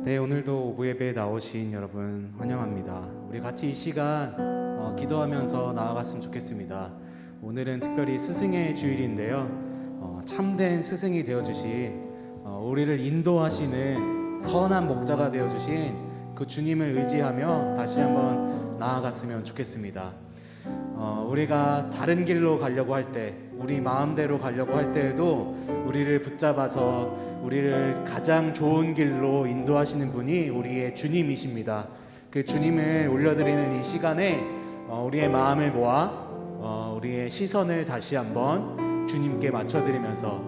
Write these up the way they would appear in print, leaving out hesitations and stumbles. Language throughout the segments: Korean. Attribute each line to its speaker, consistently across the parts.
Speaker 1: 네, 오늘도 오부 예배에 나오신 여러분 환영합니다. 우리 같이 이 시간 기도하면서 나아갔으면 좋겠습니다. 오늘은 특별히 스승의 주일인데요. 참된 스승이 되어주신 우리를 인도하시는 선한 목자가 되어주신 그 주님을 의지하며 다시 한번 나아갔으면 좋겠습니다. 우리가 다른 길로 가려고 할 때, 우리 마음대로 가려고 할 때에도 우리를 붙잡아서 우리를 가장 좋은 길로 인도하시는 분이 우리의 주님이십니다. 그 주님을 올려드리는 이 시간에 우리의 마음을 모아 우리의 시선을 다시 한번 주님께 맞춰드리면서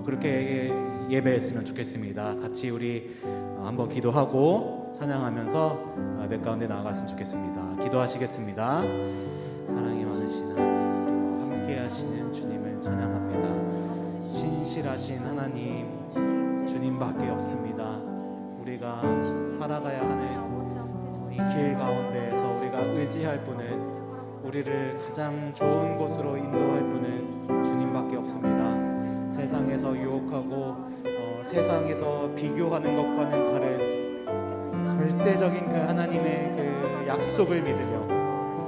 Speaker 1: 그렇게 예배했으면 좋겠습니다. 같이 우리 한번 기도하고 찬양하면서 예배 가운데 나아갔으면 좋겠습니다. 기도하시겠습니다. 사랑이 많으신 하나님, 우리와 함께 하시는 주님을 찬양합니다. 신실하신 하나님, 주님밖에 없습니다. 우리가 살아가야 하는 이 길 가운데에서 우리가 의지할 분은, 우리를 가장 좋은 곳으로 인도할 분은 주님밖에 없습니다. 세상에서 유혹하고 세상에서 비교하는 것과는 다른 절대적인 그 하나님의 그 약속을 믿으며,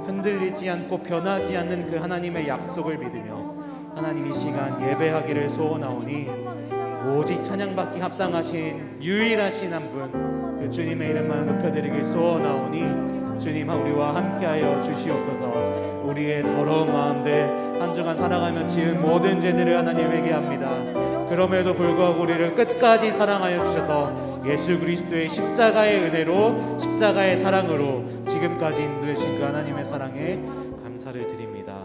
Speaker 1: 흔들리지 않고 변하지 않는 그 하나님의 약속을 믿으며 하나님 이 시간 예배하기를 소원하오니 오직 찬양받기 합당하신 유일하신 한 분, 그 주님의 이름만 높여드리길 소원하오니 주님 우리와 함께하여 주시옵소서. 우리의 더러운 마음들 한 주간 살아가며 지은 모든 죄들을 하나님 회개합니다. 그럼에도 불구하고 우리를 끝까지 사랑하여 주셔서 예수 그리스도의 십자가의 은혜로, 십자가의 사랑으로 지금까지 인도해 주신 그 하나님의 사랑에 감사를 드립니다.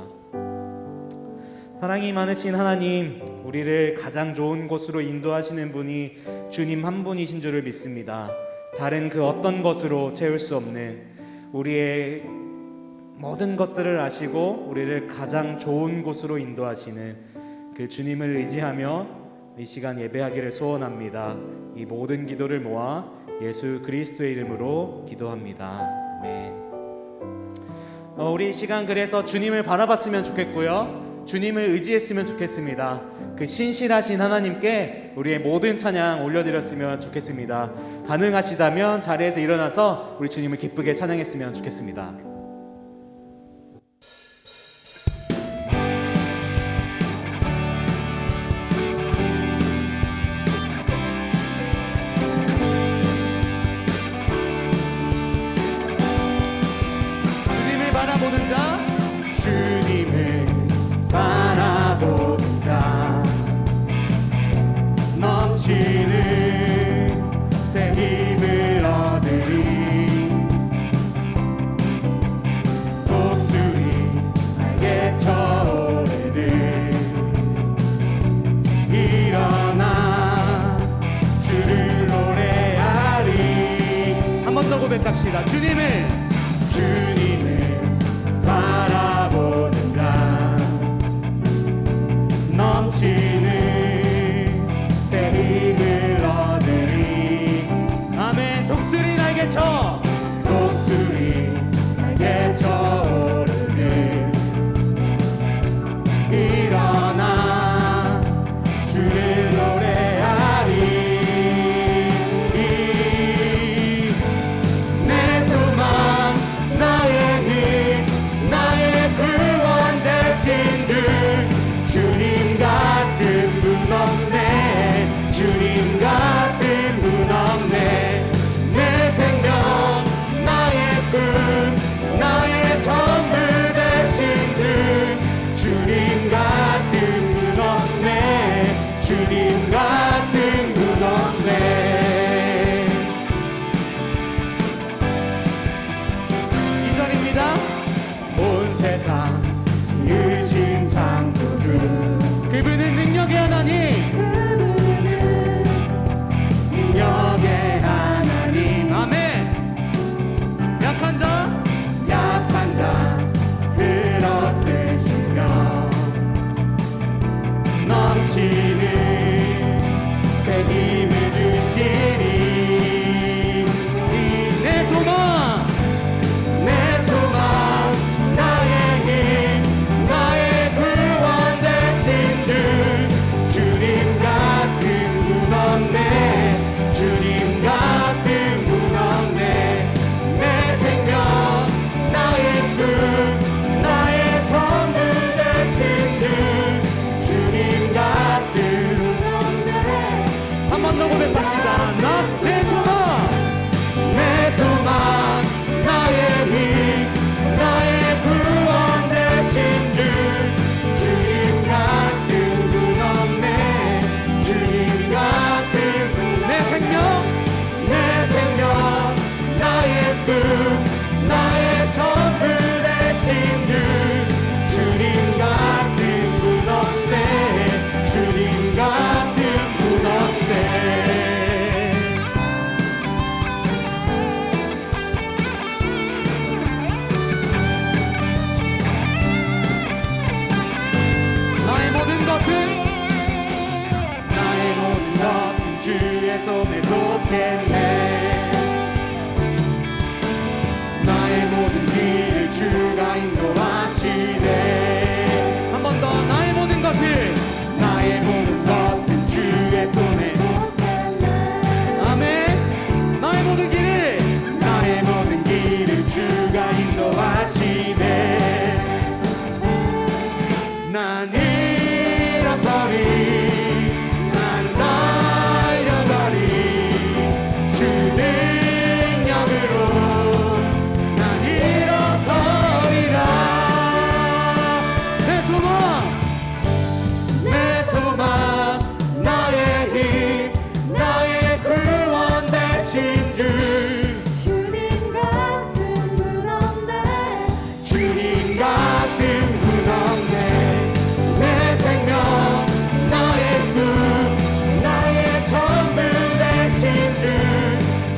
Speaker 1: 사랑이 많으신 하나님, 우리를 가장 좋은 곳으로 인도하시는 분이 주님 한 분이신 줄을 믿습니다. 다른 그 어떤 것으로 채울 수 없는, 우리의 모든 것들을 아시고 우리를 가장 좋은 곳으로 인도하시는 그 주님을 의지하며 이 시간 예배하기를 소원합니다. 이 모든 기도를 모아 예수 그리스도의 이름으로 기도합니다. 아멘. 우리 이 시간 그래서 주님을 바라봤으면 좋겠고요, 주님을 의지했으면 좋겠습니다. 그 신실하신 하나님께 우리의 모든 찬양 올려드렸으면 좋겠습니다. 가능하시다면 자리에서 일어나서 우리 주님을 기쁘게 찬양했으면 좋겠습니다. 주님을 바라보는 자, 주님을 바라보는 자, 넘치는 새 힘을 얻으리. 독수리 날개 쳐오르듯 일어나 주를 노래하리. 한 번 더 고백합시다. 주님을 바라보는 자, 넘치는 새 힘을 얻으리. 아멘. 독수리 날개 쳐 오르듯 일어나 주를 노래하리. 내 소망, 나의 힘, 나의 구원 되신 주, 주님 같은 분 없네, 주님 같은 분 없네. 내 생명, 나의 꿈, 나의 전부 되신 주, 주님 같은 분 없네, 주님 같은 분 없네. 2절입니다. 온 세상 지으신 창조주, 그분은 능력의 하나님, 능력의 하나님. 아멘. 약한 자 들어쓰시며 넘치는 새 힘을 주시니. 내 소망, 나의 힘, 나의 구원 되신 주, 주님 같은 분 없네, 주님 같은 주의 손에 속했네. 나의 모든 길을 주가 인도하시네. 한 번 더. 나의 모든 것을 주의 손에 속했네. 아멘. 나의 모든 길을 주가 인도하시네. 난 일어서리, 난 달려가리, 주 능력으로 난 일어서리라. 내 소망, 나의 힘, 나의 구원 되신 주. 주님 같은 분 없네. 내 생명, 나의 꿈, 나의 전부 되신 주.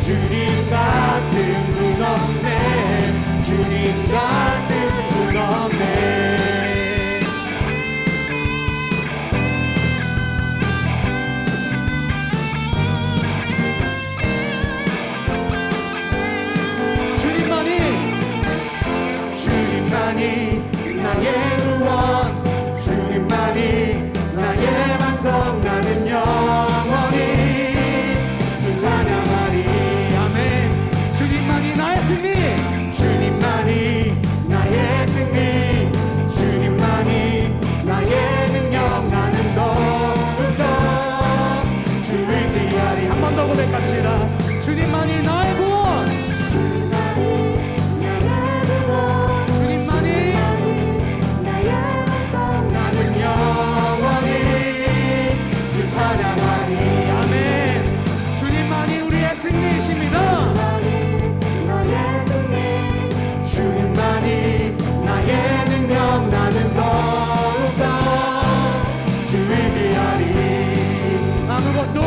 Speaker 1: 주님 같은 분 없네. 주님 같은 분 없네. 주님만이 나의 구원, 주님만이 나의 반석. 나는 영원히 주 찬양하리. 아멘. 주님만이 나의 승리, 주님만이 나의 승리, 주님만이 나의 능력. 나는 더욱더 주 의지하리. 한 번 더 고백합시다. 주님만이 나의 구원, 승리이십니다. 주님만이 나의 능력. 나는 더욱더 주 의지하리. 아무것도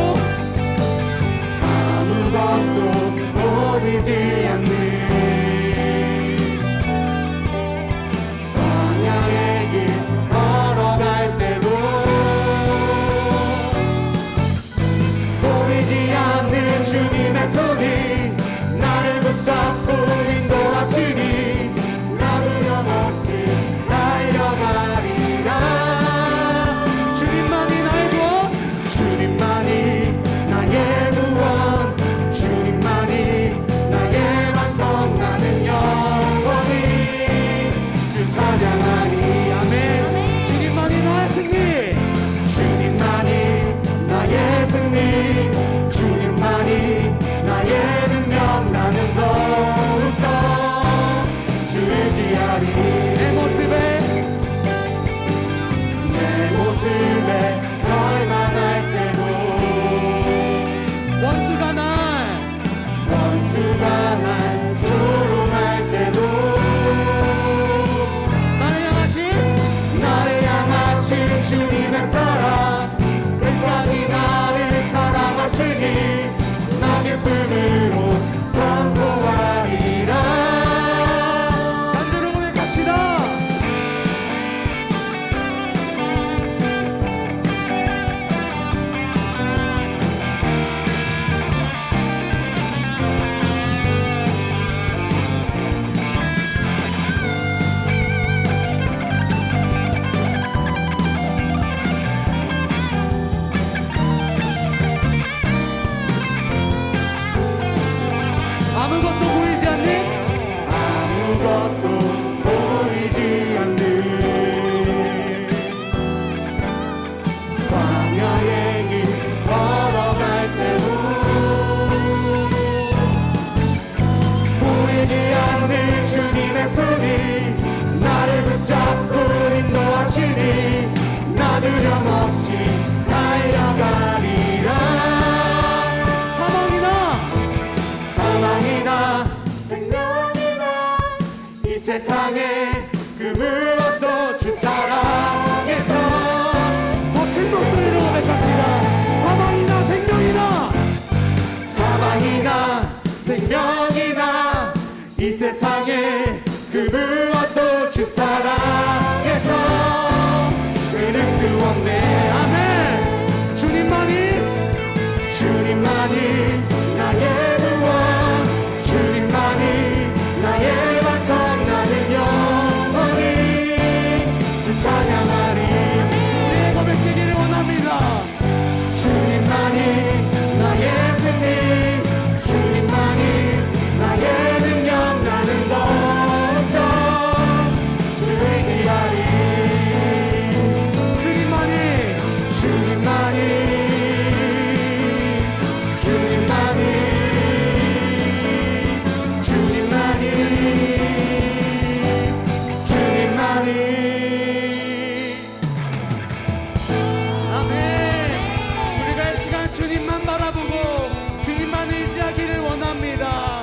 Speaker 1: 보이지 않는 광야의 길 걸어갈 때도 보이지 않는 주님의 손이 나를 붙잡고 인도하시니 나는 영없이 달려가리라. 주님만이 나의 구원, 주님만이 나의 구원, 주님만이 나의 반석. 나는 영원히 주 찬양하리. 아멘. 주님만이 나의 승리, 주님만이 나의 승리, 주님만이 나의 능력. 나는 더욱더 주 의지하리. 내 모습에 절망할 때도 원수가 날 조롱할 때도 나를 향하신 주님의 사랑, 끝까지 나를 사랑하시니 나 기쁨으로 선포하리라. 반대로 고백합시다. 아무것도 보이지 않는 광야의 길 걸어갈 때도 보이지 않는 주님의 손이 나를 붙잡고 인도하시니 나 두려움없이 달려가리라. 사망이나 생명이나 이 세상에 그 무엇도 주 사랑에서. 더 큰 목소리로 고백합시다. 사망이나 생명이나 이 세상에 그 무엇도 주 사랑에서 끊을 수 없네. 주님만 바라보고 주님만 의지하기를 원합니다.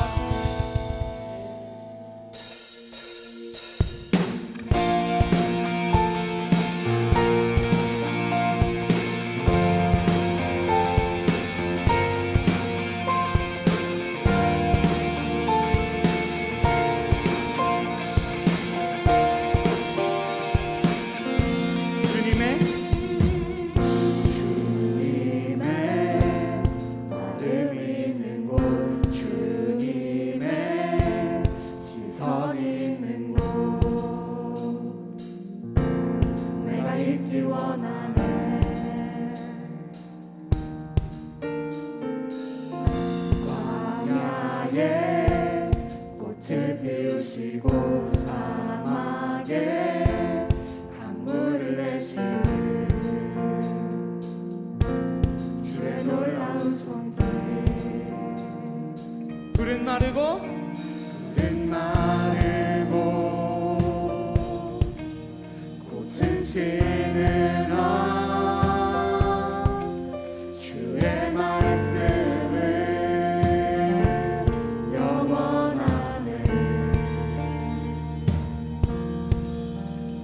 Speaker 2: 꽃을 피우시고 사막에 강물을 내시는 주의 놀라운 손길.
Speaker 1: 푸른 마르고
Speaker 2: 꽃은 지느라 주의 말씀은 영원하네.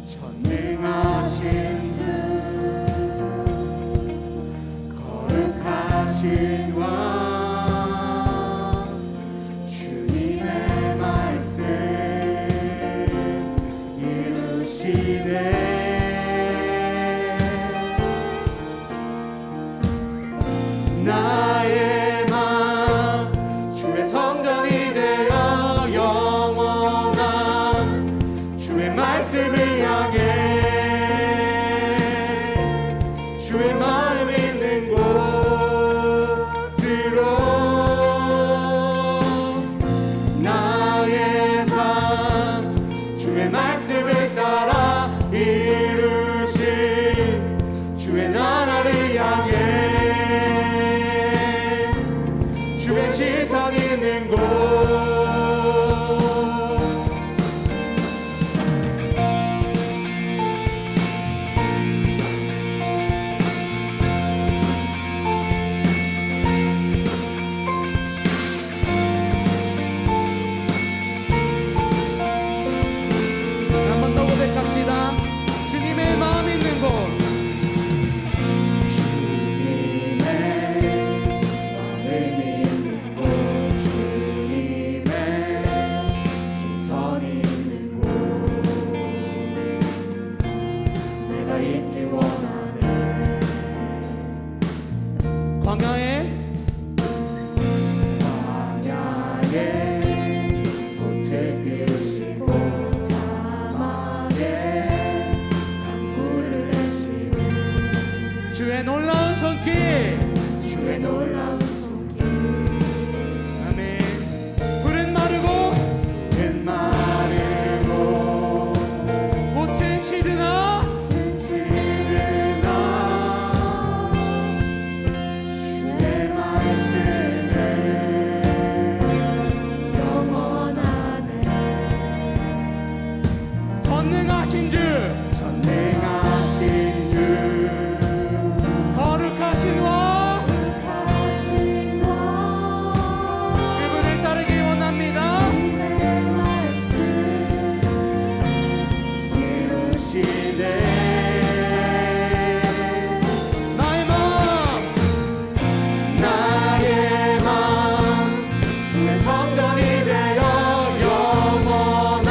Speaker 2: 전능하신 주 거룩하신 왕 주님의 말씀 이루시네. 나의 맘 주의 성전이 되어 영원한 주의 말씀을 향해 주의 마음 있는 곳으로 나의 삶 주의 말씀을 따라 이루신 주의 나라를 향해 주의 시선 있는 곳.
Speaker 1: 한 번 더 고백합시다. 주님의 마음 있는 곳. 광야에
Speaker 2: 꽃을 피우시고 사막에 강물을 내시는
Speaker 1: 주의 놀라운 손길.
Speaker 2: 주의 놀라운 손길.
Speaker 1: 아멘. 푸른 마르고 꽃은 시드나
Speaker 2: 주의 말씀은 영원하네.
Speaker 1: 전능하신 주
Speaker 2: 전능하신 주
Speaker 1: 거룩하신 왕
Speaker 2: 거룩하신 왕
Speaker 1: 그분을 따르길 원합니다.
Speaker 2: 주의 말씀 이루시네. 나의 맘 주의 성전이 되어 영원한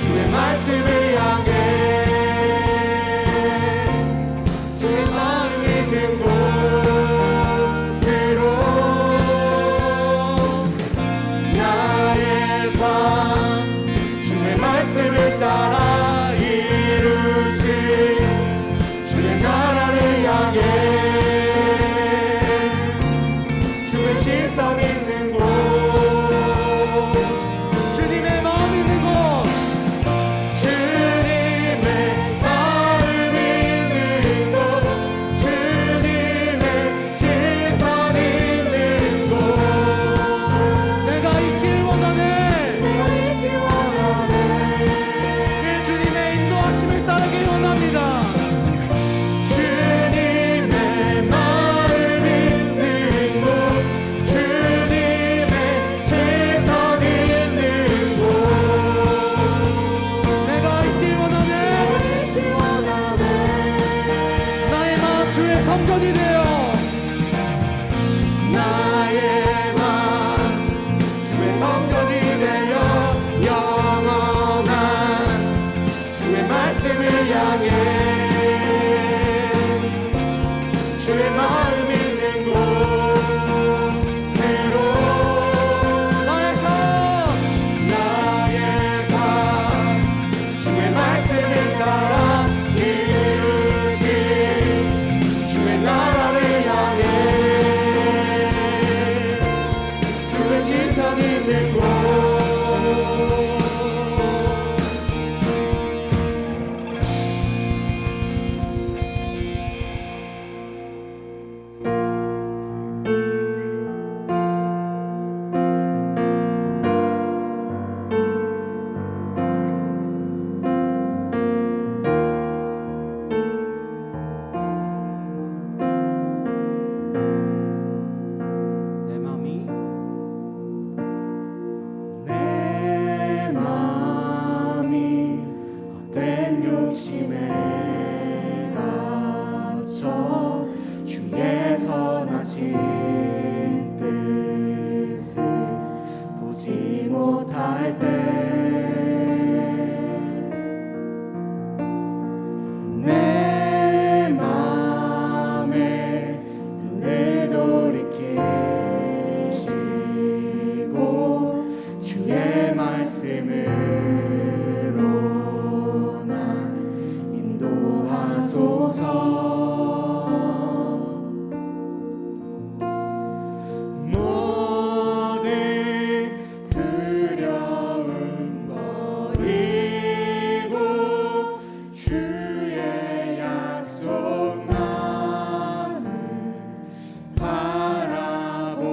Speaker 2: 주의 말씀을 향해 주의 마음 있는 곳으로 나의 삶 주의 말씀을 따라 이루신 주의 나라를 향해 주의 시선 있는 곳. 주님의 마음 있는 곳. 주님의 마음 있는 곳. 주님의 성전이 되어 나의 맘 주의 성전이 되어 영원한 주의 말씀을 향해 주의 마음 있는 곳으로 나의 삶 주의 말씀을 따라 이루신 주의 나라를 향해 주의 시선 있는 곳
Speaker 1: 내 맘이 헛된 욕심에 갇혀 주의 선하신 뜻을 보지 못할 내 맘에 눈을 돌이키시고 주의 말씀으로 날 인도하소서. 모든 두려움 버리고 주의 약속만을 바라봅니다.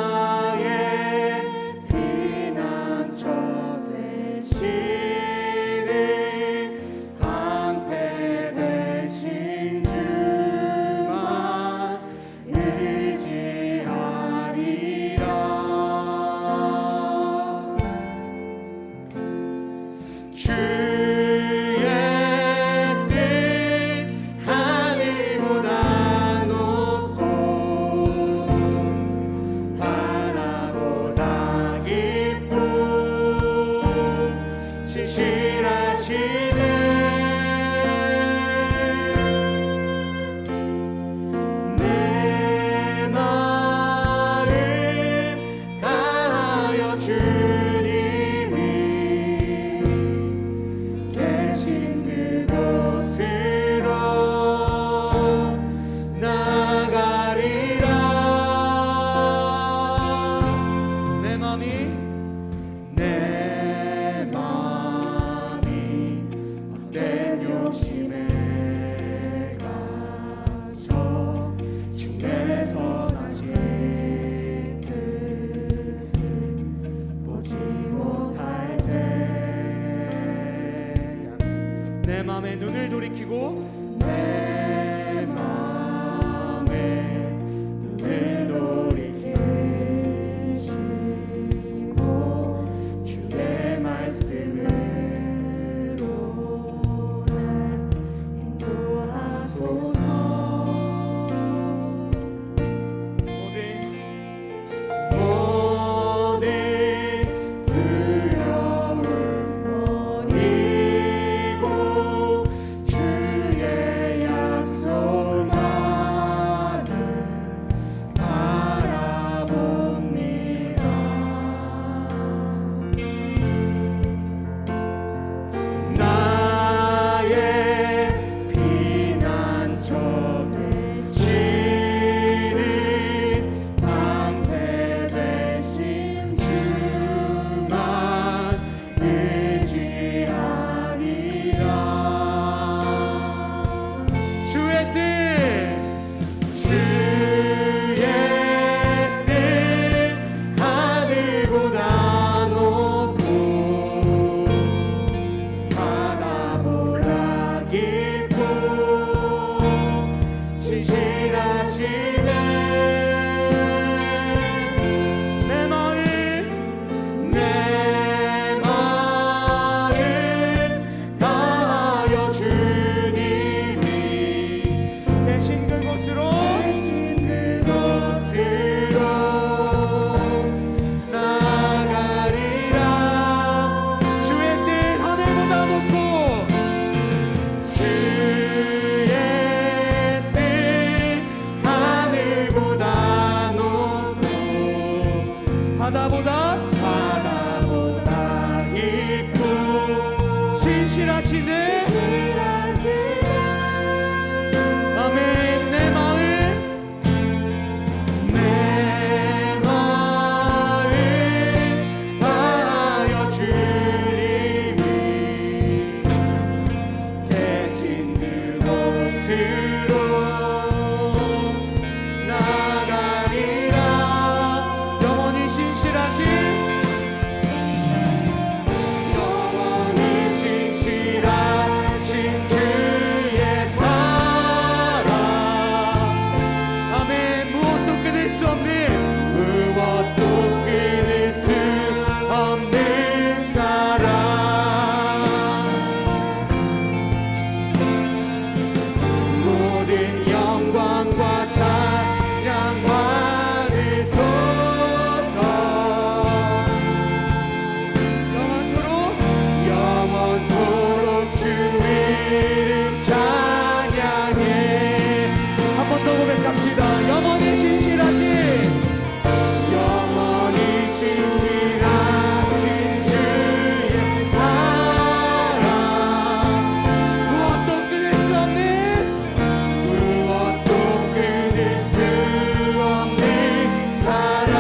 Speaker 1: 나의 피난처 되시는 방패 되신 주만 의지하리라. 주의 뜻 하늘보다 높고 바다보다 깊고 신실하시는 내 마음 다하여 주님이 계신 그곳으로 나가리라. 내 맘이 헛된 욕심에 갇혀 주의 선하신 뜻을 보지 못할 내 맘에 눈을 돌이키고 내 맘에 눈을 돌이키시고 주의 말씀으로 날 인도하소서. 모든 두려움 버리고 주의 신실하시네. 아멘. 내 마음 다하여 주님이 계신 그곳으로 나가리라. 영원히 신실하신 주의 사랑. 아멘. 무엇도 끊을 수 없는 사랑. 모든 영광과 찬양 받으소서. 영원토록 주 이름 찬양해. 한 번 더 고백합시다. 영원히 신실하신 주의 사랑. 무엇도 끊을 수 없는 사랑.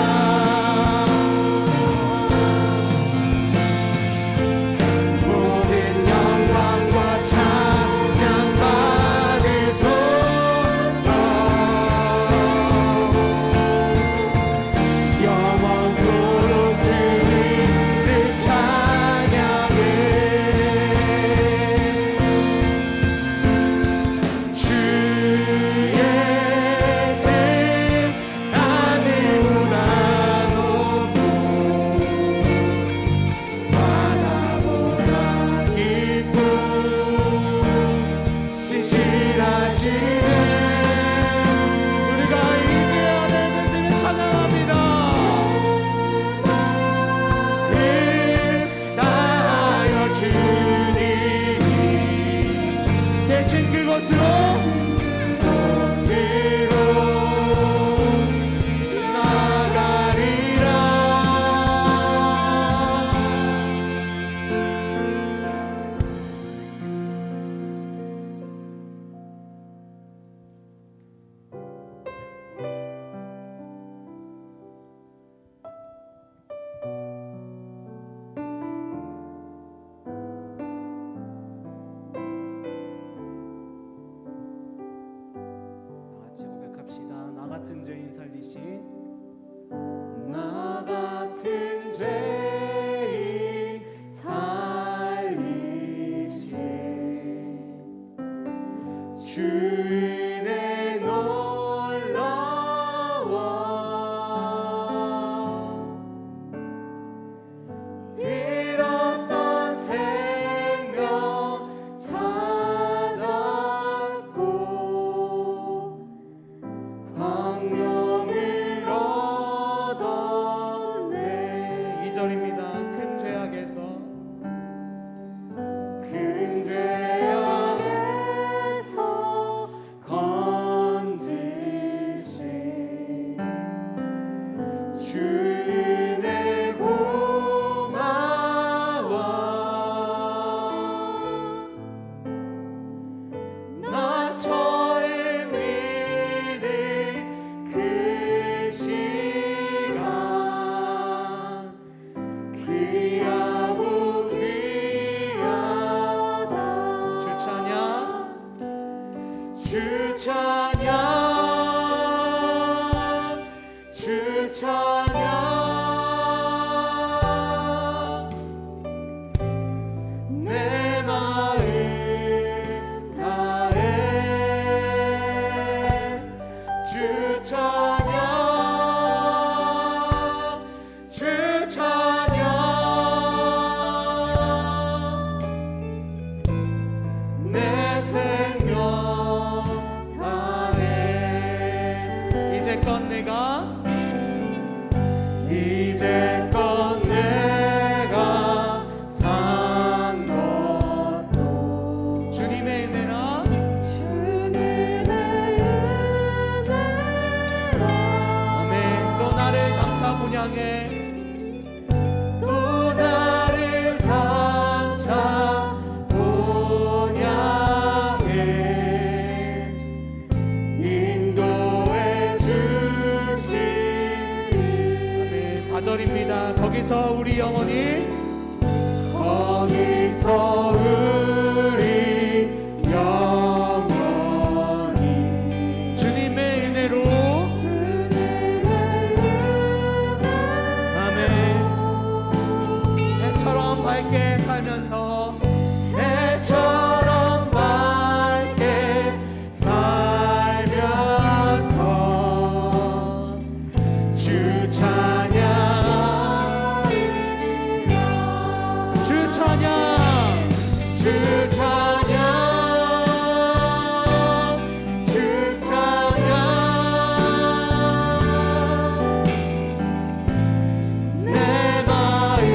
Speaker 1: 모든 영광과 찬양 받으소서. 영원토록 주 이름 찬양해. 주의 뜻 하늘보다 높고 바다보다 깊고 신실하시네. 우리가 이제야 될 것을 찬양합니다. 다하여 주님이 계신 그곳으로 나가리라. 같이 고백합시다. 나 같은 죄인 살리신, 나 같은 죄인 살리신 주인의 놀라워 잃었던 생명 찾았고 광명을 얻었네. 2절입니다. 큰 죄악에서 살면서
Speaker 2: 해처럼 밝게 살면서 주 찬양
Speaker 1: 주 찬양
Speaker 2: 주 찬양 주 찬양 내 마음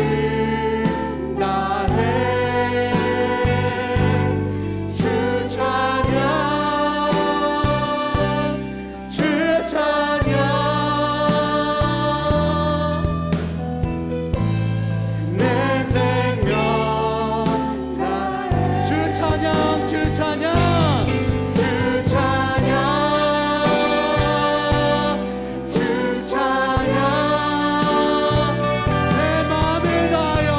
Speaker 2: 다해 주 찬양 주 찬양 내 생명 다해
Speaker 1: 주 찬양 주 찬양
Speaker 2: 주 찬양 주 찬양
Speaker 1: 내 마음을 다하여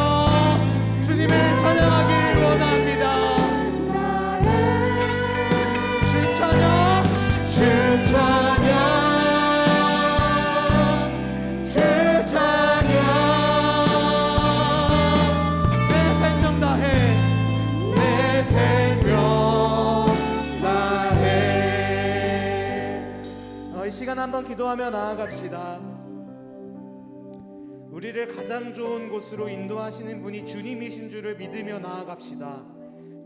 Speaker 1: 주님을 찬양하기를 원합니다. 주 찬양
Speaker 2: 주 찬양 주 찬양
Speaker 1: 내 생명 다해
Speaker 2: 내 생명 다해
Speaker 1: 이 시간 한번 기도하며 나아갑시다. 우리를 가장 좋은 곳으로 인도하시는 분이 주님이신 줄을 믿으며 나아갑시다.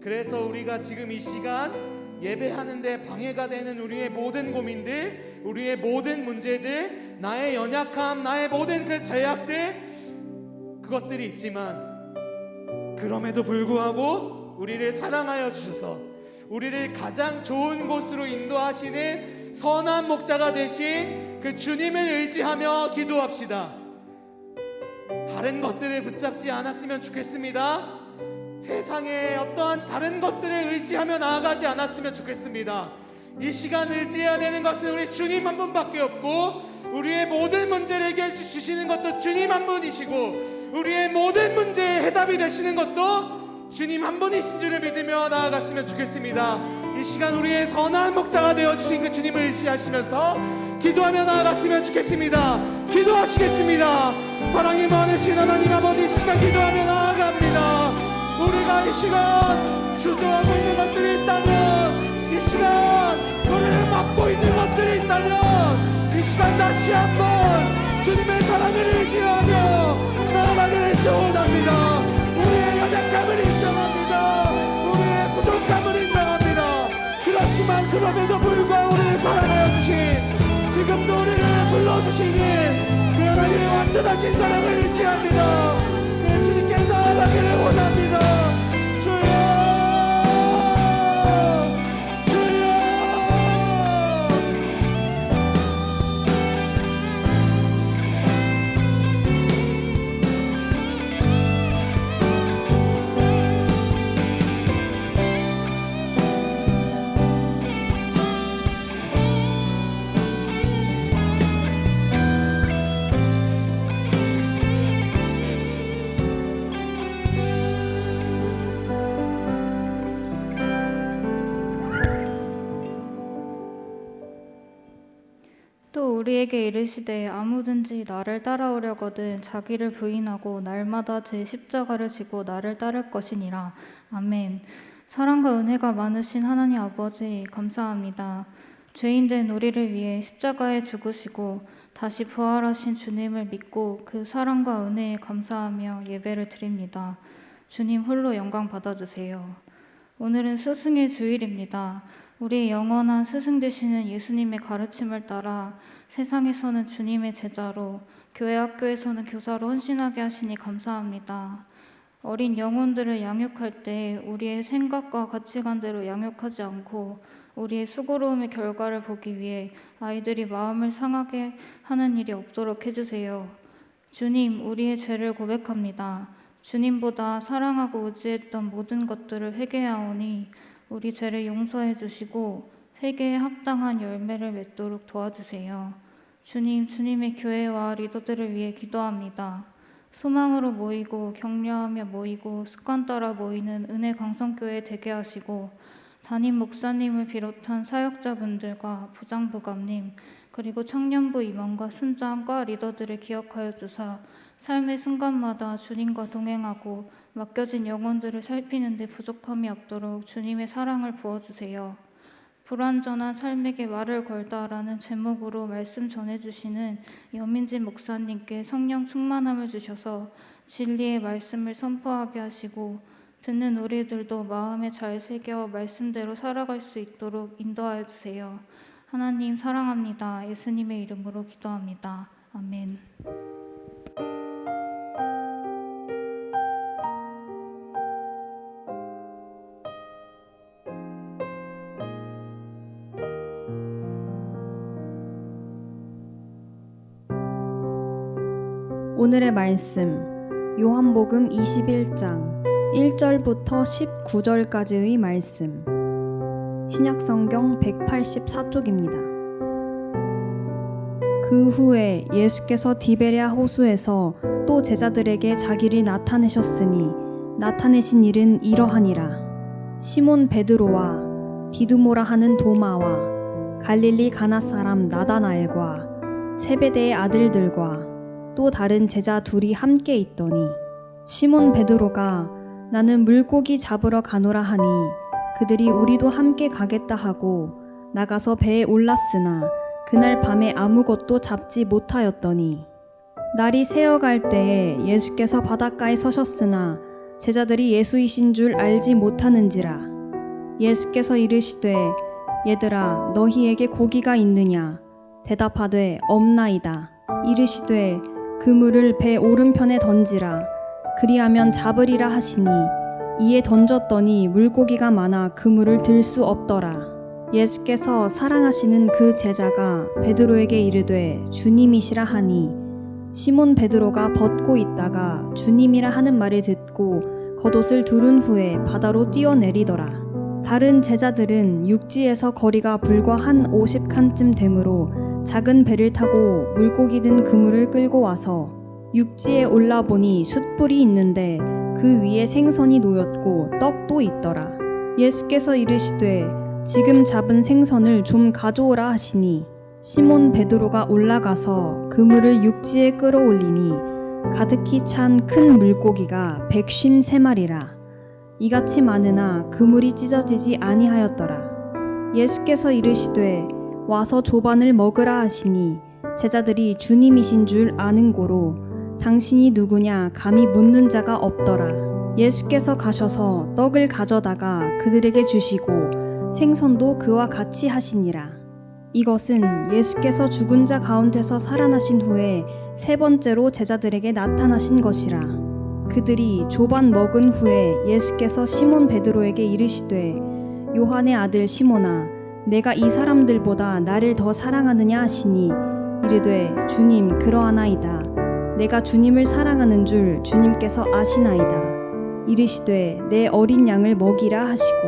Speaker 1: 그래서 우리가 지금 이 시간 예배하는데 방해가 되는 우리의 모든 고민들, 우리의 모든 문제들, 나의 연약함, 나의 모든 그 제약들, 그것들이 있지만 그럼에도 불구하고 우리를 사랑하여 주셔서 우리를 가장 좋은 곳으로 인도하시는 선한 목자가 되신 그 주님을 의지하며 기도합시다. 다른 것들을 붙잡지 않았으면 좋겠습니다. 세상의 어떠한 다른 것들을 의지하며 나아가지 않았으면 좋겠습니다. 이 시간 의지해야 되는 것은 우리 주님 한 분밖에 없고, 우리의 모든 문제를 해결해 주시는 것도 주님 한 분이시고, 우리의 모든 문제의 해답이 되시는 것도 주님 한 분이신 줄을 믿으며 나아갔으면 좋겠습니다. 이 시간 우리의 선한 목자가 되어주신 그 주님을 의지하시면서 기도하며 나아갔으면 좋겠습니다. 기도하시겠습니다. 사랑이 많으신 하나님 아버지, 이 시간 기도하며 나아갑니다. 우리가 이 시간 주저하고 있는 것들이 있다면, 이 시간 우리를 막고 있는 것들이 있다면, 이 시간 다시 한번 주님의 사랑을 의지하며 나아가기를 소원합니다. 우리의 연약함을 인정합니다. 우리의 부족함을 인정합니다. 그렇지만 그럼에도 불구하고 우리를 사랑하여 주신, 지금도 우리를 불러주시니 그 하나님의 완전하신 사랑을 의지합니다. 그 주님께 나아가기를 원합니다. 주여, 주여.
Speaker 3: 또 우리에게 이르시되 아무든지 나를 따라오려거든 자기를 부인하고 날마다 제 십자가를 지고 나를 따를 것이니라. 아멘. 사랑과 은혜가 많으신 하나님 아버지, 감사합니다. 죄인된 우리를 위해 십자가에 죽으시고 다시 부활하신 주님을 믿고 그 사랑과 은혜에 감사하며 예배를 드립니다. 주님 홀로 영광 받아주세요. 오늘은 스승의 주일입니다. 우리의 영원한 스승 되시는 예수님의 가르침을 따라 세상에서는 주님의 제자로, 교회 학교에서는 교사로 헌신하게 하시니 감사합니다. 어린 영혼들을 양육할 때 우리의 생각과 가치관대로 양육하지 않고 우리의 수고로움의 결과를 보기 위해 아이들이 마음을 상하게 하는 일이 없도록 해주세요. 주님, 우리의 죄를 고백합니다. 주님보다 사랑하고 의지했던 모든 것들을 회개하오니 우리 죄를 용서해 주시고 회개에 합당한 열매를 맺도록 도와주세요. 주님, 주님의 교회와 리더들을 위해 기도합니다. 소망으로 모이고 격려하며 모이고 습관 따라 모이는 은혜 강성교회 되게 하시고, 담임 목사님을 비롯한 사역자분들과 부장부감님, 그리고 청년부 임원과 순장과 리더들을 기억하여 주사 삶의 순간마다 주님과 동행하고 맡겨진 영혼들을 살피는 데 부족함이 없도록 주님의 사랑을 부어주세요. 불완전한 삶에게 말을 걸다라는 제목으로 말씀 전해주시는 여민진 목사님께 성령 충만함을 주셔서 진리의 말씀을 선포하게 하시고 듣는 우리들도 마음에 잘 새겨 말씀대로 살아갈 수 있도록 인도하여 주세요. 하나님 사랑합니다. 예수님의 이름으로 기도합니다. 아멘.
Speaker 4: 오늘의 말씀 요한복음 21장 1절부터 19절까지의 말씀 신약성경 184쪽입니다. 그 후에 예수께서 디베랴 호수에서 또 제자들에게 자기를 나타내셨으니 나타내신 일은 이러하니라. 시몬 베드로와 디두모라 하는 도마와 갈릴리 가나 사람 나다나엘과 세베대의 아들들과 또 다른 제자 둘이 함께 있더니 시몬 베드로가 나는 물고기 잡으러 가노라 하니 그들이 우리도 함께 가겠다 하고 나가서 배에 올랐으나 그날 밤에 아무것도 잡지 못하였더니 날이 새어갈 때에 예수께서 바닷가에 서셨으나 제자들이 예수이신 줄 알지 못하는지라. 예수께서 이르시되 얘들아 너희에게 고기가 있느냐 대답하되 없나이다. 이르시되 그물을 배 오른편에 던지라. 그리하면 잡으리라 하시니 이에 던졌더니 물고기가 많아 그물을 들 수 없더라. 예수께서 사랑하시는 그 제자가 베드로에게 이르되 주님이시라 하니 시몬 베드로가 벗고 있다가 주님이라 하는 말을 듣고 겉옷을 두른 후에 바다로 뛰어내리더라. 다른 제자들은 육지에서 거리가 불과 한 50칸쯤 되므로 작은 배를 타고 물고기 든 그물을 끌고 와서 육지에 올라보니 숯불이 있는데 그 위에 생선이 놓였고 떡도 있더라. 예수께서 이르시되 지금 잡은 생선을 좀 가져오라 하시니 시몬 베드로가 올라가서 그물을 육지에 끌어올리니 가득히 찬 큰 물고기가 153마리라. 이같이 많으나 그물이 찢어지지 아니하였더라. 예수께서 이르시되 와서 조반을 먹으라 하시니 제자들이 주님이신 줄 아는 고로 당신이 누구냐 감히 묻는 자가 없더라. 예수께서 가셔서 떡을 가져다가 그들에게 주시고 생선도 그와 같이 하시니라. 이것은 예수께서 죽은 자 가운데서 살아나신 후에 세 번째로 제자들에게 나타나신 것이라. 그들이 조반 먹은 후에 예수께서 시몬 베드로에게 이르시되 요한의 아들 시몬아 내가 이 사람들보다 나를 더 사랑하느냐 하시니 이르되 주님 그러하나이다. 내가 주님을 사랑하는 줄 주님께서 아시나이다. 이르시되 내 어린 양을 먹이라 하시고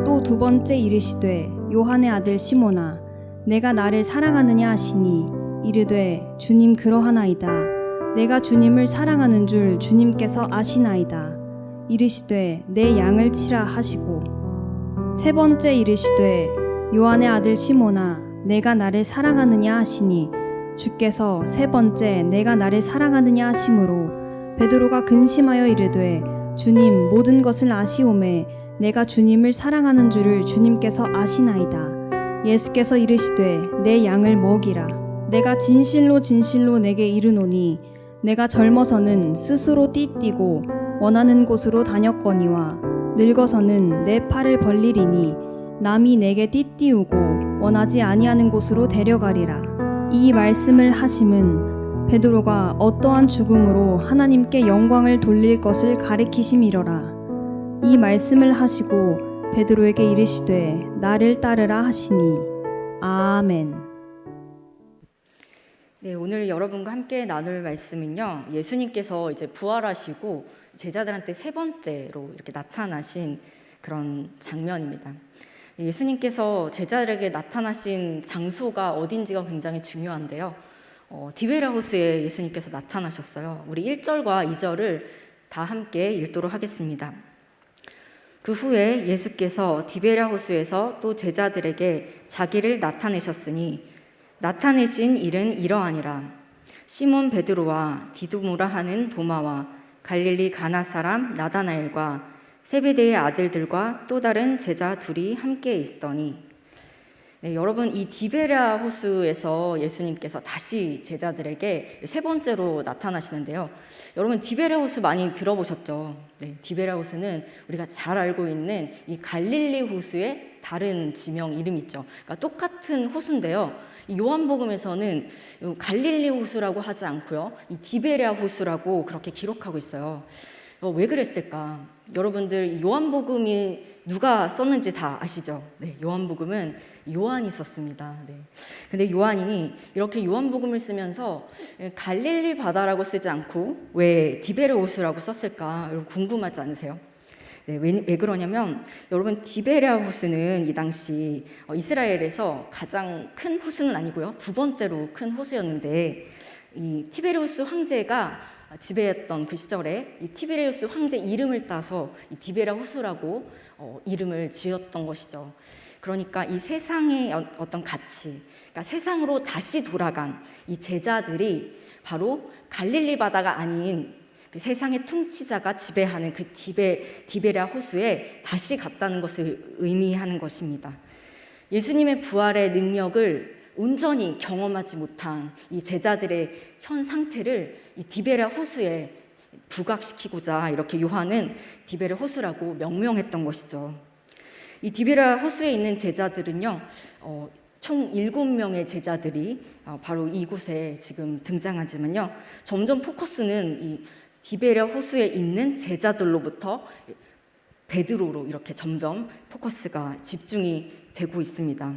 Speaker 4: 또 두 번째 이르시되 요한의 아들 시몬아 내가 나를 사랑하느냐 하시니 이르되 주님 그러하나이다. 내가 주님을 사랑하는 줄 주님께서 아시나이다. 이르시되 내 양을 치라 하시고 세 번째 이르시되 요한의 아들 시몬아 내가 나를 사랑하느냐 하시니 주께서 세 번째 내가 나를 사랑하느냐 하심으로 베드로가 근심하여 이르되 주님 모든 것을 아시오매 내가 주님을 사랑하는 줄을 주님께서 아시나이다. 예수께서 이르시되 내 양을 먹이라. 내가 진실로 진실로 내게 이르노니 내가 젊어서는 스스로 띠뛰고 원하는 곳으로 다녔거니와 늙어서는 내 팔을 벌리리니 남이 내게 띠띠우고 원하지 아니하는 곳으로 데려가리라. 이 말씀을 하심은 베드로가 어떠한 죽음으로 하나님께 영광을 돌릴 것을 가리키심이러라. 이 말씀을 하시고 베드로에게 이르시되 나를 따르라 하시니 아멘.
Speaker 5: 네, 오늘 여러분과 함께 나눌 말씀은요. 예수님께서 이제 부활하시고 제자들한테 세 번째로 이렇게 나타나신 그런 장면입니다. 예수님께서 제자들에게 나타나신 장소가 어딘지가 굉장히 중요한데요. 디베랴 호수에 예수님께서 나타나셨어요. 우리 1절과 2절을 다 함께 읽도록 하겠습니다. 그 후에 예수께서 디베랴 호수에서 또 제자들에게 자기를 나타내셨으니 나타내신 일은 이러하니라. 시몬 베드로와 디두모라 하는 도마와 갈릴리 가나 사람 나다나엘과 세베대의 아들들과 또 다른 제자 둘이 함께 있더니. 네, 여러분, 이 디베랴 호수에서 예수님께서 다시 제자들에게 세 번째로 나타나시는데요. 여러분, 디베랴 호수 많이 들어보셨죠? 네, 디베랴 호수는 우리가 잘 알고 있는 이 갈릴리 호수의 다른 지명 이름이죠. 그러니까 똑같은 호수인데요. 이 요한복음에서는 갈릴리 호수라고 하지 않고요, 이 디베랴 호수라고 그렇게 기록하고 있어요. 왜 그랬을까? 여러분들, 이 요한복음이 누가 썼는지 다 아시죠? 네, 요한복음은 요한이 썼습니다. 네. 근데 요한이 이렇게 요한복음을 쓰면서 갈릴리 바다라고 쓰지 않고 왜 디베랴 호수라고 썼을까? 여러분 궁금하지 않으세요? 네, 왜 그러냐면 여러분, 디베랴 호수는 이 당시 이스라엘에서 가장 큰 호수는 아니고요, 두 번째로 큰 호수였는데, 이 티베리우스 황제가 지배했던 그 시절에 이 티베리우스 황제 이름을 따서 이 디베랴 호수라고 이름을 지었던 것이죠. 그러니까 이 세상의 어떤 가치, 그러니까 세상으로 다시 돌아간 이 제자들이 바로 갈릴리 바다가 아닌 그 세상의 통치자가 지배하는 그 디베랴 호수에 다시 갔다는 것을 의미하는 것입니다. 예수님의 부활의 능력을 온전히 경험하지 못한 이 제자들의 현 상태를 이 디베랴 호수에 부각시키고자 이렇게 요한은 디베랴 호수라고 명명했던 것이죠. 이 디베랴 호수에 있는 제자들은요, 총 7명의 제자들이 바로 이곳에 지금 등장하지만요, 점점 포커스는 이 디베랴 호수에 있는 제자들로부터 베드로로 이렇게 점점 포커스가 집중이 되고 있습니다.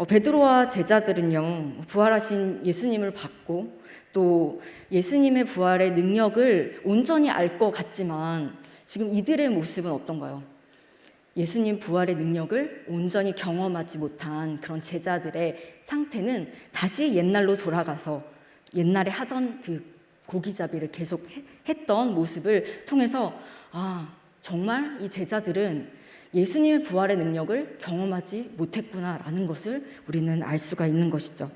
Speaker 5: 베드로와 제자들은요, 부활하신 예수님을 받고 또 예수님의 부활의 능력을 온전히 알 것 같지만 지금 이들의 모습은 어떤가요? 예수님 부활의 능력을 온전히 경험하지 못한 그런 제자들의 상태는 다시 옛날로 돌아가서 옛날에 하던 그 고기잡이를 계속 했던 모습을 통해서, 정말 이 제자들은 예수님의 부활의 능력을 경험하지 못했구나라는 것을 우리는 알 수가 있는 것이죠.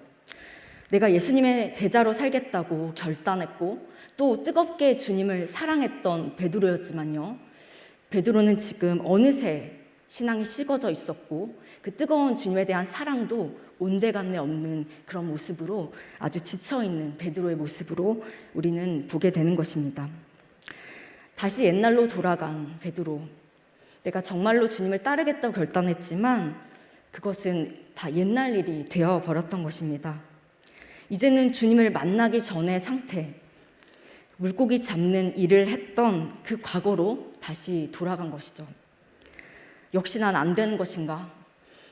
Speaker 5: 내가 예수님의 제자로 살겠다고 결단했고 또 뜨겁게 주님을 사랑했던 베드로였지만요, 베드로는 지금 어느새 신앙이 식어져 있었고 그 뜨거운 주님에 대한 사랑도 온데간데 없는 그런 모습으로 아주 지쳐있는 베드로의 모습으로 우리는 보게 되는 것입니다. 다시 옛날로 돌아간 베드로, 내가 정말로 주님을 따르겠다고 결단했지만 그것은 다 옛날 일이 되어버렸던 것입니다. 이제는 주님을 만나기 전의 상태, 물고기 잡는 일을 했던 그 과거로 다시 돌아간 것이죠. 역시 난 안 되는 것인가?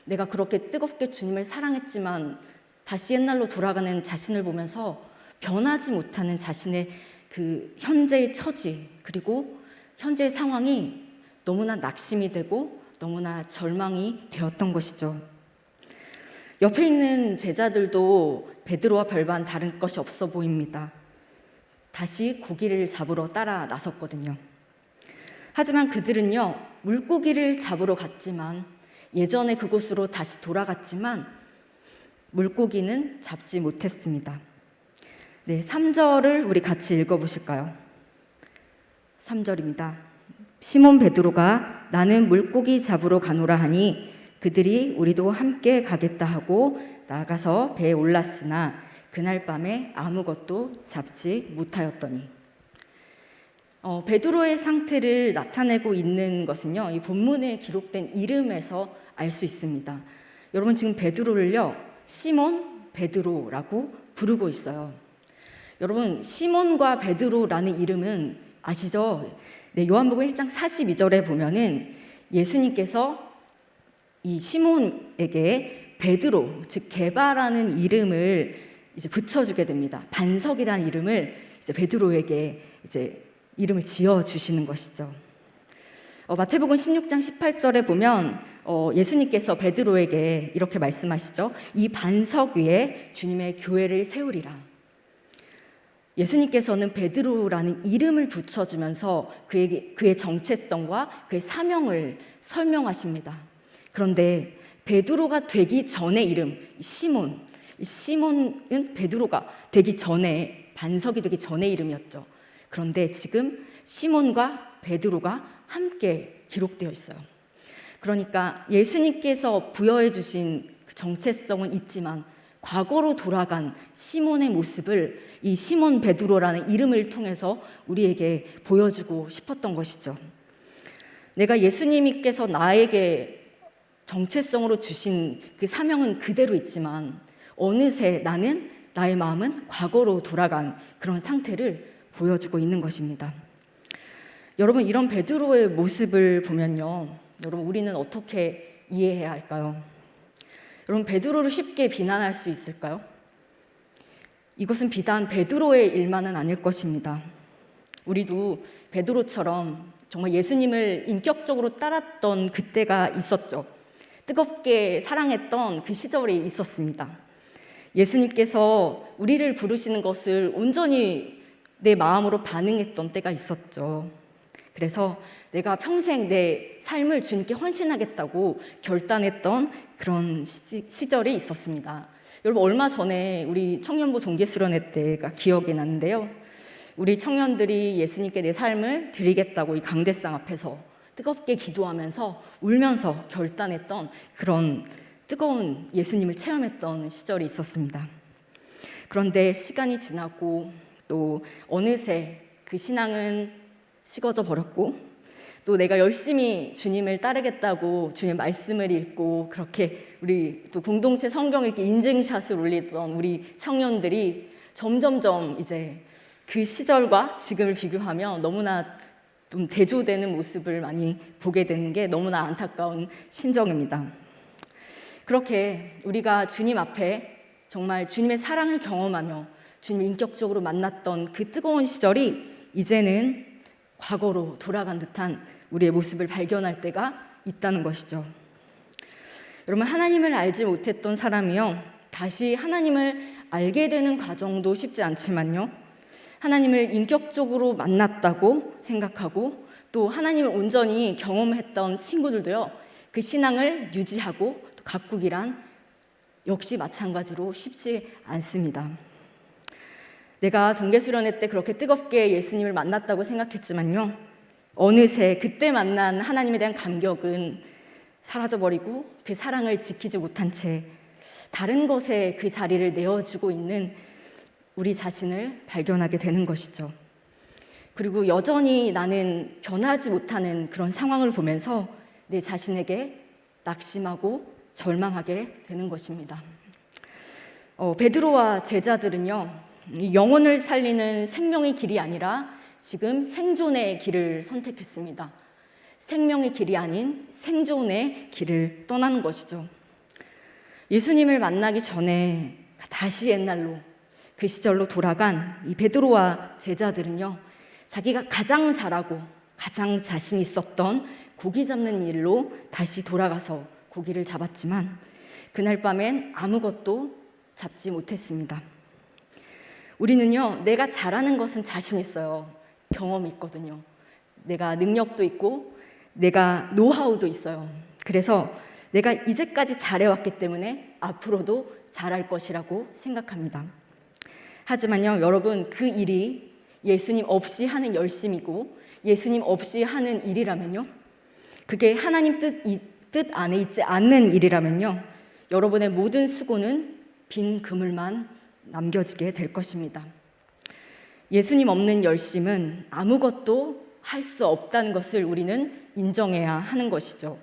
Speaker 5: 내가 그렇게 뜨겁게 주님을 사랑했지만 다시 옛날로 돌아가는 자신을 보면서 변하지 못하는 자신의 그 현재의 처지, 그리고 현재의 상황이 너무나 낙심이 되고 너무나 절망이 되었던 것이죠. 옆에 있는 제자들도 베드로와 별반 다른 것이 없어 보입니다. 다시 고기를 잡으러 따라 나섰거든요. 하지만 그들은요, 물고기를 잡으러 갔지만 예전에 그곳으로 다시 돌아갔지만 물고기는 잡지 못했습니다. 네, 3절을 우리 같이 읽어보실까요? 3절입니다. 시몬 베드로가 나는 물고기 잡으러 가노라 하니 그들이 우리도 함께 가겠다 하고 나가서 배에 올랐으나 그날 밤에 아무것도 잡지 못하였더니. 베드로의 상태를 나타내고 있는 것은요, 이 본문에 기록된 이름에서 알 수 있습니다. 여러분, 지금 베드로를요, 시몬 베드로라고 부르고 있어요. 여러분, 시몬과 베드로라는 이름은 아시죠? 네, 요한복음 1장 42절에 보면은 예수님께서 이 시몬에게 베드로, 즉 게바라는 이름을 이제 붙여주게 됩니다. 반석이라는 이름을 이제 베드로에게 이제 이름을 지어 주시는 것이죠. 마태복음 16장 18절에 보면 예수님께서 베드로에게 이렇게 말씀하시죠. 이 반석 위에 주님의 교회를 세우리라. 예수님께서는 베드로라는 이름을 붙여주면서 그의 정체성과 그의 사명을 설명하십니다. 그런데 베드로가 되기 전의 이름, 시몬은 베드로가 되기 전에, 반석이 되기 전의 이름이었죠. 그런데 지금 시몬과 베드로가 함께 기록되어 있어요. 그러니까 예수님께서 부여해 주신 그 정체성은 있지만 과거로 돌아간 시몬의 모습을 이 시몬 베드로라는 이름을 통해서 우리에게 보여주고 싶었던 것이죠. 내가 예수님께서 나에게 정체성으로 주신 그 사명은 그대로 있지만 어느새 나는 나의 마음은 과거로 돌아간 그런 상태를 보여주고 있는 것입니다. 여러분, 이런 베드로의 모습을 보면요, 여러분, 우리는 어떻게 이해해야 할까요? 여러분, 베드로를 쉽게 비난할 수 있을까요? 이것은 비단 베드로의 일만은 아닐 것입니다. 우리도 베드로처럼 정말 예수님을 인격적으로 따랐던 그때가 있었죠. 뜨겁게 사랑했던 그 시절이 있었습니다. 예수님께서 우리를 부르시는 것을 온전히 내 마음으로 반응했던 때가 있었죠. 그래서 내가 평생 내 삶을 주님께 헌신하겠다고 결단했던 그런 시절이 있었습니다. 여러분, 얼마 전에 우리 청년부 동계수련회 때가 기억이 나는데요. 우리 청년들이 예수님께 내 삶을 드리겠다고 이 강대상 앞에서 뜨겁게 기도하면서 울면서 결단했던 그런 뜨거운 예수님을 체험했던 시절이 있었습니다. 그런데 시간이 지나고 또 어느새 그 신앙은 식어져 버렸고, 또 내가 열심히 주님을 따르겠다고 주님 말씀을 읽고 그렇게 우리 또 공동체 성경 읽기 인증샷을 올리던 우리 청년들이 점점점 이제 그 시절과 지금을 비교하며 너무나 좀 대조되는 모습을 많이 보게 되는 게 너무나 안타까운 심정입니다. 그렇게 우리가 주님 앞에 정말 주님의 사랑을 경험하며 주님을 인격적으로 만났던 그 뜨거운 시절이 이제는 과거로 돌아간 듯한 우리의 모습을 발견할 때가 있다는 것이죠. 여러분, 하나님을 알지 못했던 사람이요, 다시 하나님을 알게 되는 과정도 쉽지 않지만요, 하나님을 인격적으로 만났다고 생각하고 또 하나님을 온전히 경험했던 친구들도요, 그 신앙을 유지하고 또 가꾸기란 역시 마찬가지로 쉽지 않습니다. 내가 동계수련회 때 그렇게 뜨겁게 예수님을 만났다고 생각했지만요, 어느새 그때 만난 하나님에 대한 감격은 사라져버리고 그 사랑을 지키지 못한 채 다른 것에 그 자리를 내어주고 있는 우리 자신을 발견하게 되는 것이죠. 그리고 여전히 나는 변하지 못하는 그런 상황을 보면서 내 자신에게 낙심하고 절망하게 되는 것입니다. 베드로와 제자들은요, 영혼을 살리는 생명의 길이 아니라 지금 생존의 길을 선택했습니다. 생명의 길이 아닌 생존의 길을 떠나는 것이죠. 예수님을 만나기 전에 다시 옛날로 그 시절로 돌아간 이 베드로와 제자들은요, 자기가 가장 잘하고 가장 자신 있었던 고기 잡는 일로 다시 돌아가서 고기를 잡았지만 그날 밤엔 아무것도 잡지 못했습니다. 우리는요, 내가 잘하는 것은 자신 있어요. 경험이 있거든요. 내가 능력도 있고 내가 노하우도 있어요. 그래서 내가 이제까지 잘해왔기 때문에 앞으로도 잘할 것이라고 생각합니다. 하지만요, 여러분, 그 일이 예수님 없이 하는 열심이고 예수님 없이 하는 일이라면요, 그게 하나님 뜻 안에 있지 않는 일이라면요, 여러분의 모든 수고는 빈 그물만 남겨지게 될 것입니다. 예수님 없는 열심은 아무것도 할 수 없다는 것을 우리는 인정해야 하는 것이죠.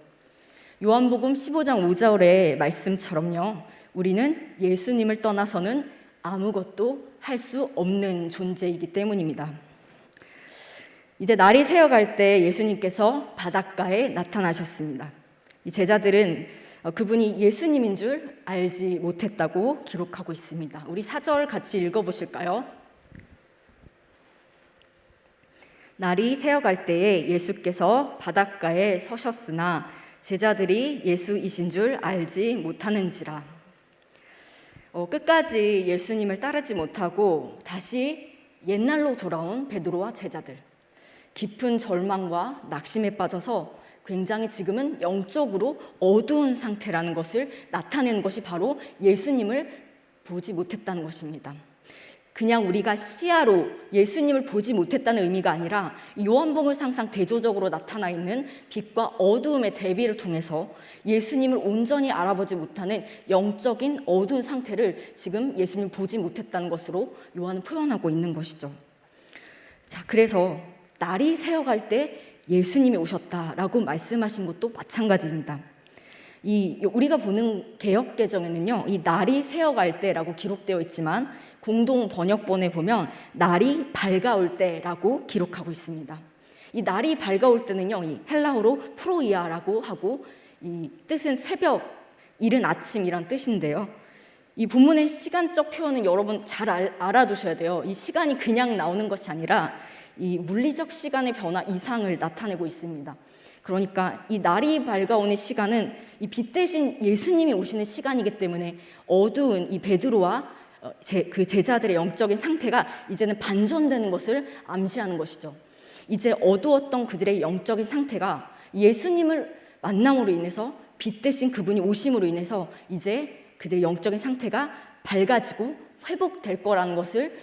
Speaker 5: 요한복음 15장 5절의 말씀처럼요, 우리는 예수님을 떠나서는 아무것도 할 수 없는 존재이기 때문입니다. 이제 날이 새어갈 때 예수님께서 바닷가에 나타나셨습니다. 이 제자들은 그분이 예수님인 줄 알지 못했다고 기록하고 있습니다. 우리 4절 같이 읽어보실까요? 날이 새어갈 때에 예수께서 바닷가에 서셨으나 제자들이 예수이신 줄 알지 못하는지라. 끝까지 예수님을 따르지 못하고 다시 옛날로 돌아온 베드로와 제자들, 깊은 절망과 낙심에 빠져서 굉장히 지금은 영적으로 어두운 상태라는 것을 나타내는 것이 바로 예수님을 보지 못했다는 것입니다. 그냥 우리가 시야로 예수님을 보지 못했다는 의미가 아니라 요한복음 항상 대조적으로 나타나 있는 빛과 어두움의 대비를 통해서 예수님을 온전히 알아보지 못하는 영적인 어두운 상태를 지금 예수님 보지 못했다는 것으로 요한은 표현하고 있는 것이죠. 자, 그래서 날이 새어갈 때 예수님이 오셨다라고 말씀하신 것도 마찬가지입니다. 우리가 보는 개역개정에는요, 이 날이 새어갈 때라고 기록되어 있지만 공동 번역본에 보면 날이 밝아올 때라고 기록하고 있습니다. 이 날이 밝아올 때는요, 이 헬라어로 프로이아라고 하고 이 뜻은 새벽, 이른 아침이란 뜻인데요. 이 본문의 시간적 표현은 여러분 잘 알아두셔야 돼요. 이 시간이 그냥 나오는 것이 아니라 이 물리적 시간의 변화 이상을 나타내고 있습니다. 그러니까 이 날이 밝아오는 시간은 이 빛 대신 예수님이 오시는 시간이기 때문에 어두운 이 베드로와 그 제자들의 영적인 상태가 이제는 반전되는 것을 암시하는 것이죠. 이제 어두웠던 그들의 영적인 상태가 예수님을 만남으로 인해서 빛 대신 그분이 오심으로 인해서 이제 그들의 영적인 상태가 밝아지고 회복될 거라는 것을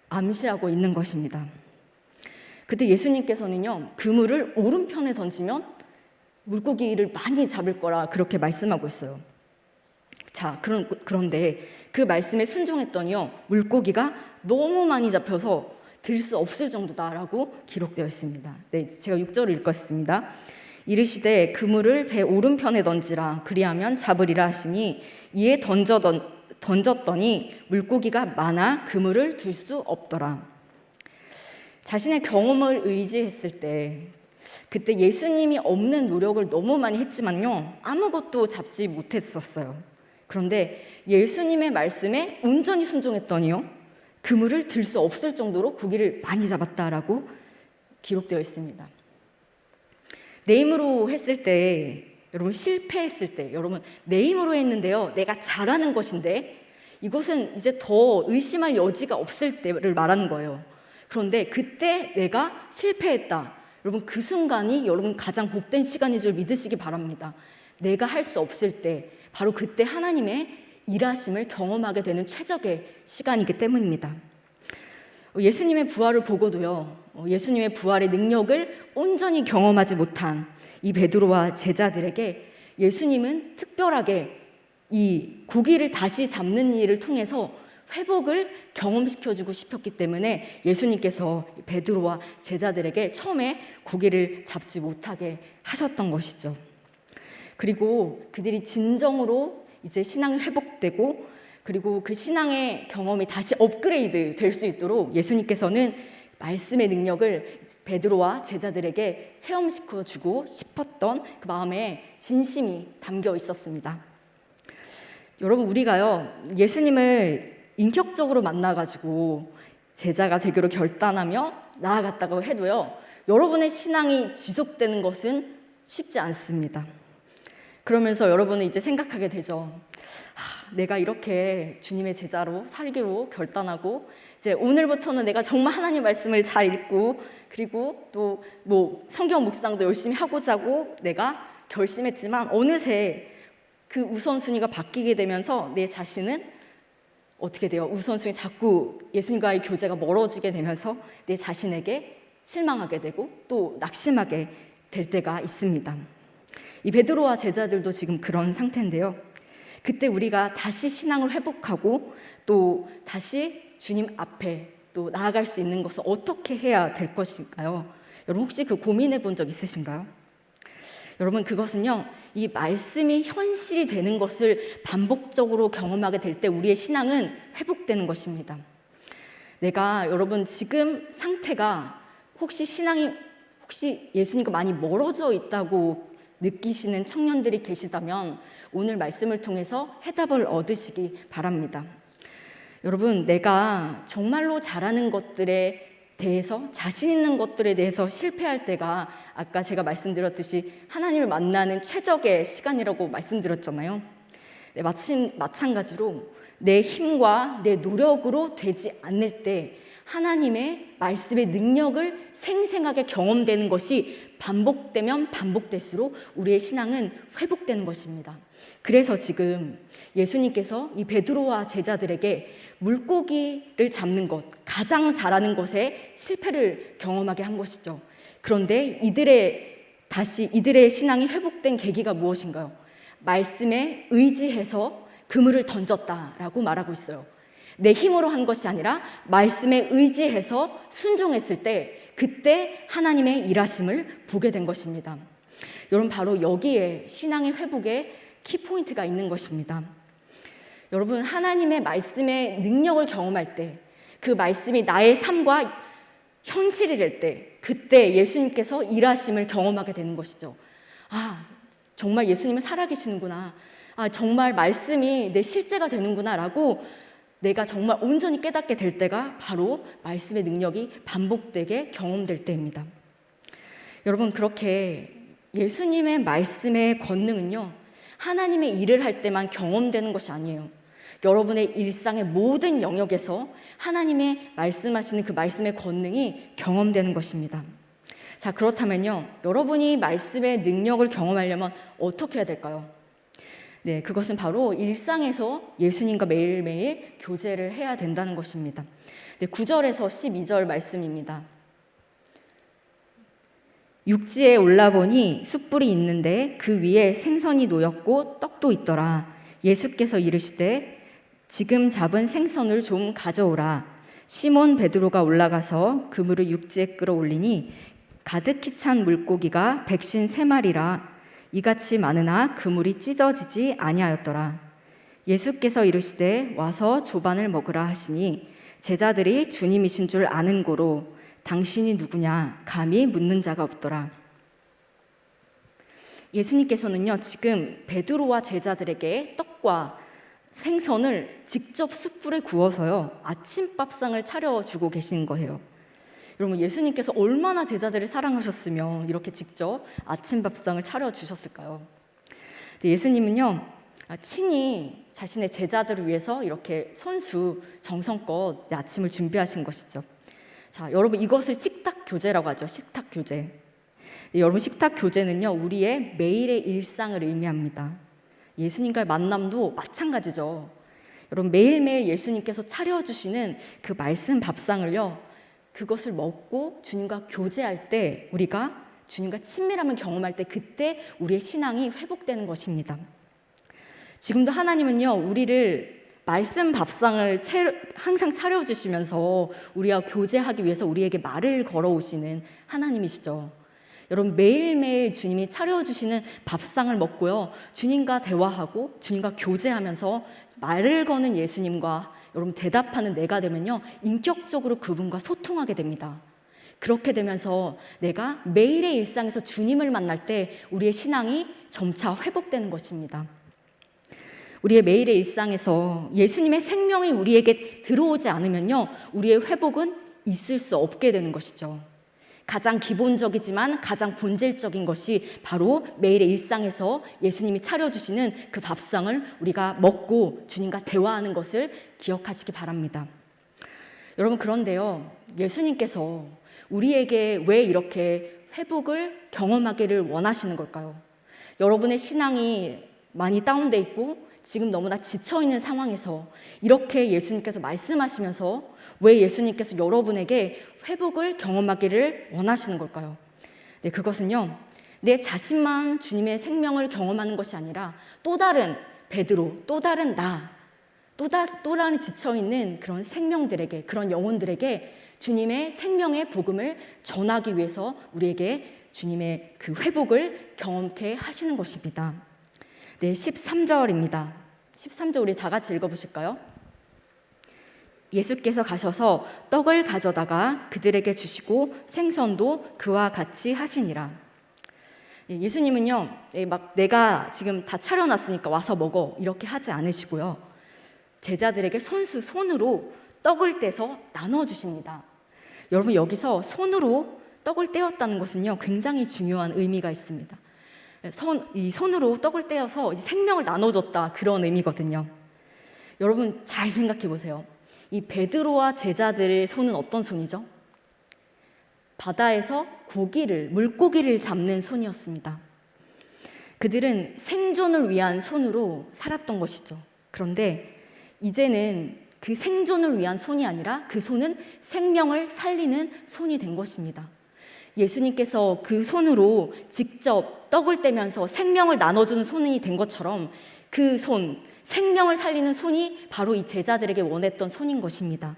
Speaker 5: 암시하고 있는 것입니다. 그때 예수님께서는요, 그물을 오른편에 던지면 물고기를 많이 잡을 거라 그렇게 말씀하고 있어요. 자, 그런데 그 말씀에 순종했더니요, 물고기가 너무 많이 잡혀서 들 수 없을 정도다라고 기록되어 있습니다. 네, 제가 6절을 읽겠습니다. 이르시되 그물을 배 오른편에 던지라, 그리하면 잡으리라 하시니 이에 던졌더니 물고기가 많아 그물을 들 수 없더라. 자신의 경험을 의지했을 때 그때 예수님이 없는 노력을 너무 많이 했지만요, 아무것도 잡지 못했었어요. 그런데 예수님의 말씀에 온전히 순종했더니요, 그물을 들 수 없을 정도로 고기를 많이 잡았다라고 기록되어 있습니다. 내 힘으로 했을 때, 여러분 실패했을 때, 여러분 내 힘으로 했는데요, 내가 잘하는 것인데 이것은 이제 더 의심할 여지가 없을 때를 말하는 거예요. 그런데 그때 내가 실패했다, 여러분 그 순간이 여러분 가장 복된 시간인 줄 믿으시기 바랍니다. 내가 할 수 없을 때 바로 그때 하나님의 일하심을 경험하게 되는 최적의 시간이기 때문입니다. 예수님의 부활을 보고도요, 예수님의 부활의 능력을 온전히 경험하지 못한 이 베드로와 제자들에게 예수님은 특별하게 이 고기를 다시 잡는 일을 통해서 회복을 경험시켜주고 싶었기 때문에 예수님께서 베드로와 제자들에게 처음에 고기를 잡지 못하게 하셨던 것이죠. 그리고 그들이 진정으로 이제 신앙이 회복되고, 그리고 그 신앙의 경험이 다시 업그레이드 될 수 있도록 예수님께서는 말씀의 능력을 베드로와 제자들에게 체험시켜주고 싶었던 그 마음에 진심이 담겨 있었습니다. 여러분, 우리가요, 예수님을 인격적으로 만나가지고 제자가 되기로 결단하며 나아갔다고 해도요, 여러분의 신앙이 지속되는 것은 쉽지 않습니다. 그러면서 여러분은 이제 생각하게 되죠. 내가 이렇게 주님의 제자로 살기로 결단하고, 이제 오늘부터는 내가 정말 하나님 말씀을 잘 읽고, 그리고 또 뭐 성경 묵상도 열심히 하고자고 내가 결심했지만 어느새 그 우선순위가 바뀌게 되면서 내 자신은 어떻게 돼요? 우선순위 자꾸 예수님과의 교제가 멀어지게 되면서 내 자신에게 실망하게 되고 또 낙심하게 될 때가 있습니다. 이 베드로와 제자들도 지금 그런 상태인데요. 그때 우리가 다시 신앙을 회복하고 또 다시 주님 앞에 또 나아갈 수 있는 것은 어떻게 해야 될 것인가요? 여러분 혹시 그 고민해 본 적 있으신가요? 여러분 그것은요, 이 말씀이 현실이 되는 것을 반복적으로 경험하게 될 때 우리의 신앙은 회복되는 것입니다. 내가 여러분 지금 상태가 혹시 신앙이 혹시 예수님과 많이 멀어져 있다고 느끼시는 청년들이 계시다면 오늘 말씀을 통해서 해답을 얻으시기 바랍니다. 여러분, 내가 정말로 잘하는 것들에 대해서, 자신 있는 것들에 대해서 실패할 때가 아까 제가 말씀드렸듯이 하나님을 만나는 최적의 시간이라고 말씀드렸잖아요. 네, 마찬가지로 내 힘과 내 노력으로 되지 않을 때 하나님의 말씀의 능력을 생생하게 경험되는 것이 반복되면 반복될수록 우리의 신앙은 회복되는 것입니다. 그래서 지금 예수님께서 이 베드로와 제자들에게 물고기를 잡는 것, 가장 잘하는 것에 실패를 경험하게 한 것이죠. 그런데 이들의 신앙이 회복된 계기가 무엇인가요? 말씀에 의지해서 그물을 던졌다라고 말하고 있어요. 내 힘으로 한 것이 아니라 말씀에 의지해서 순종했을 때 그때 하나님의 일하심을 보게 된 것입니다. 여러분, 바로 여기에 신앙의 회복에 키포인트가 있는 것입니다. 여러분, 하나님의 말씀의 능력을 경험할 때, 그 말씀이 나의 삶과 현실이 될 때, 그때 예수님께서 일하심을 경험하게 되는 것이죠. 아, 정말 예수님은 살아계시는구나. 아, 정말 말씀이 내 실제가 되는구나 라고 내가 정말 온전히 깨닫게 될 때가 바로 말씀의 능력이 반복되게 경험될 때입니다. 여러분, 그렇게 예수님의 말씀의 권능은요, 하나님의 일을 할 때만 경험되는 것이 아니에요. 여러분의 일상의 모든 영역에서 하나님의 말씀하시는 그 말씀의 권능이 경험되는 것입니다. 자, 그렇다면요, 여러분이 말씀의 능력을 경험하려면 어떻게 해야 될까요? 네, 그것은 바로 일상에서 예수님과 매일매일 교제를 해야 된다는 것입니다. 네, 9절에서 12절 말씀입니다. 육지에 올라보니 숯불이 있는데 그 위에 생선이 놓였고 떡도 있더라. 예수께서 이르시되 지금 잡은 생선을 좀 가져오라. 시몬 베드로가 올라가서 그물을 육지에 끌어올리니 가득히 찬 물고기가 153마리라. 이같이 많으나 그물이 찢어지지 아니하였더라. 예수께서 이르시되 와서 조반을 먹으라 하시니 제자들이 주님이신 줄 아는 고로 당신이 누구냐 감히 묻는 자가 없더라. 예수님께서는요, 지금 베드로와 제자들에게 떡과 생선을 직접 숯불에 구워서요, 아침밥상을 차려주고 계신 거예요. 여러분, 예수님께서 얼마나 제자들을 사랑하셨으면 이렇게 직접 아침밥상을 차려주셨을까요? 예수님은요, 친히 자신의 제자들을 위해서 이렇게 손수 정성껏 아침을 준비하신 것이죠. 자, 여러분, 이것을 식탁 교제라고 하죠. 식탁 교제. 여러분, 식탁 교제는요, 우리의 매일의 일상을 의미합니다. 예수님과의 만남도 마찬가지죠. 여러분, 매일매일 예수님께서 차려주시는 그 말씀 밥상을요, 그것을 먹고 주님과 교제할 때, 우리가 주님과 친밀함을 경험할 때, 그때 우리의 신앙이 회복되는 것입니다. 지금도 하나님은요, 우리를 말씀 밥상을 항상 차려주시면서 우리와 교제하기 위해서 우리에게 말을 걸어오시는 하나님이시죠. 여러분, 매일매일 주님이 차려주시는 밥상을 먹고요, 주님과 대화하고 주님과 교제하면서 말을 거는 예수님과 여러분 대답하는 내가 되면요, 인격적으로 그분과 소통하게 됩니다. 그렇게 되면서 내가 매일의 일상에서 주님을 만날 때 우리의 신앙이 점차 회복되는 것입니다. 우리의 매일의 일상에서 예수님의 생명이 우리에게 들어오지 않으면요, 우리의 회복은 있을 수 없게 되는 것이죠. 가장 기본적이지만 가장 본질적인 것이 바로 매일의 일상에서 예수님이 차려주시는 그 밥상을 우리가 먹고 주님과 대화하는 것을 기억하시기 바랍니다. 여러분, 그런데요, 예수님께서 우리에게 왜 이렇게 회복을 경험하기를 원하시는 걸까요? 여러분의 신앙이 많이 다운돼 있고 지금 너무나 지쳐있는 상황에서 이렇게 예수님께서 말씀하시면서 왜 예수님께서 여러분에게 회복을 경험하기를 원하시는 걸까요? 네, 그것은요, 내 자신만 주님의 생명을 경험하는 것이 아니라 또 다른 베드로, 또 다른 나, 또 다른 지쳐있는 그런 생명들에게, 그런 영혼들에게 주님의 생명의 복음을 전하기 위해서 우리에게 주님의 그 회복을 경험케 하시는 것입니다. 네, 13절입니다. 13절 우리 다 같이 읽어보실까요? 예수께서 가셔서 떡을 가져다가 그들에게 주시고 생선도 그와 같이 하시니라. 예수님은요, 막 내가 지금 다 차려놨으니까 와서 먹어 이렇게 하지 않으시고요, 제자들에게 손으로 떡을 떼서 나눠주십니다. 여러분, 여기서 손으로 떡을 떼었다는 것은요, 굉장히 중요한 의미가 있습니다. 이 손으로 떡을 떼어서 생명을 나눠줬다, 그런 의미거든요. 여러분, 잘 생각해 보세요. 이 베드로와 제자들의 손은 어떤 손이죠? 바다에서 물고기를 잡는 손이었습니다. 그들은 생존을 위한 손으로 살았던 것이죠. 그런데 이제는 그 생존을 위한 손이 아니라 그 손은 생명을 살리는 손이 된 것입니다. 예수님께서 그 손으로 직접 떡을 떼면서 생명을 나눠주는 손이 된 것처럼 그 손, 생명을 살리는 손이 바로 이 제자들에게 원했던 손인 것입니다.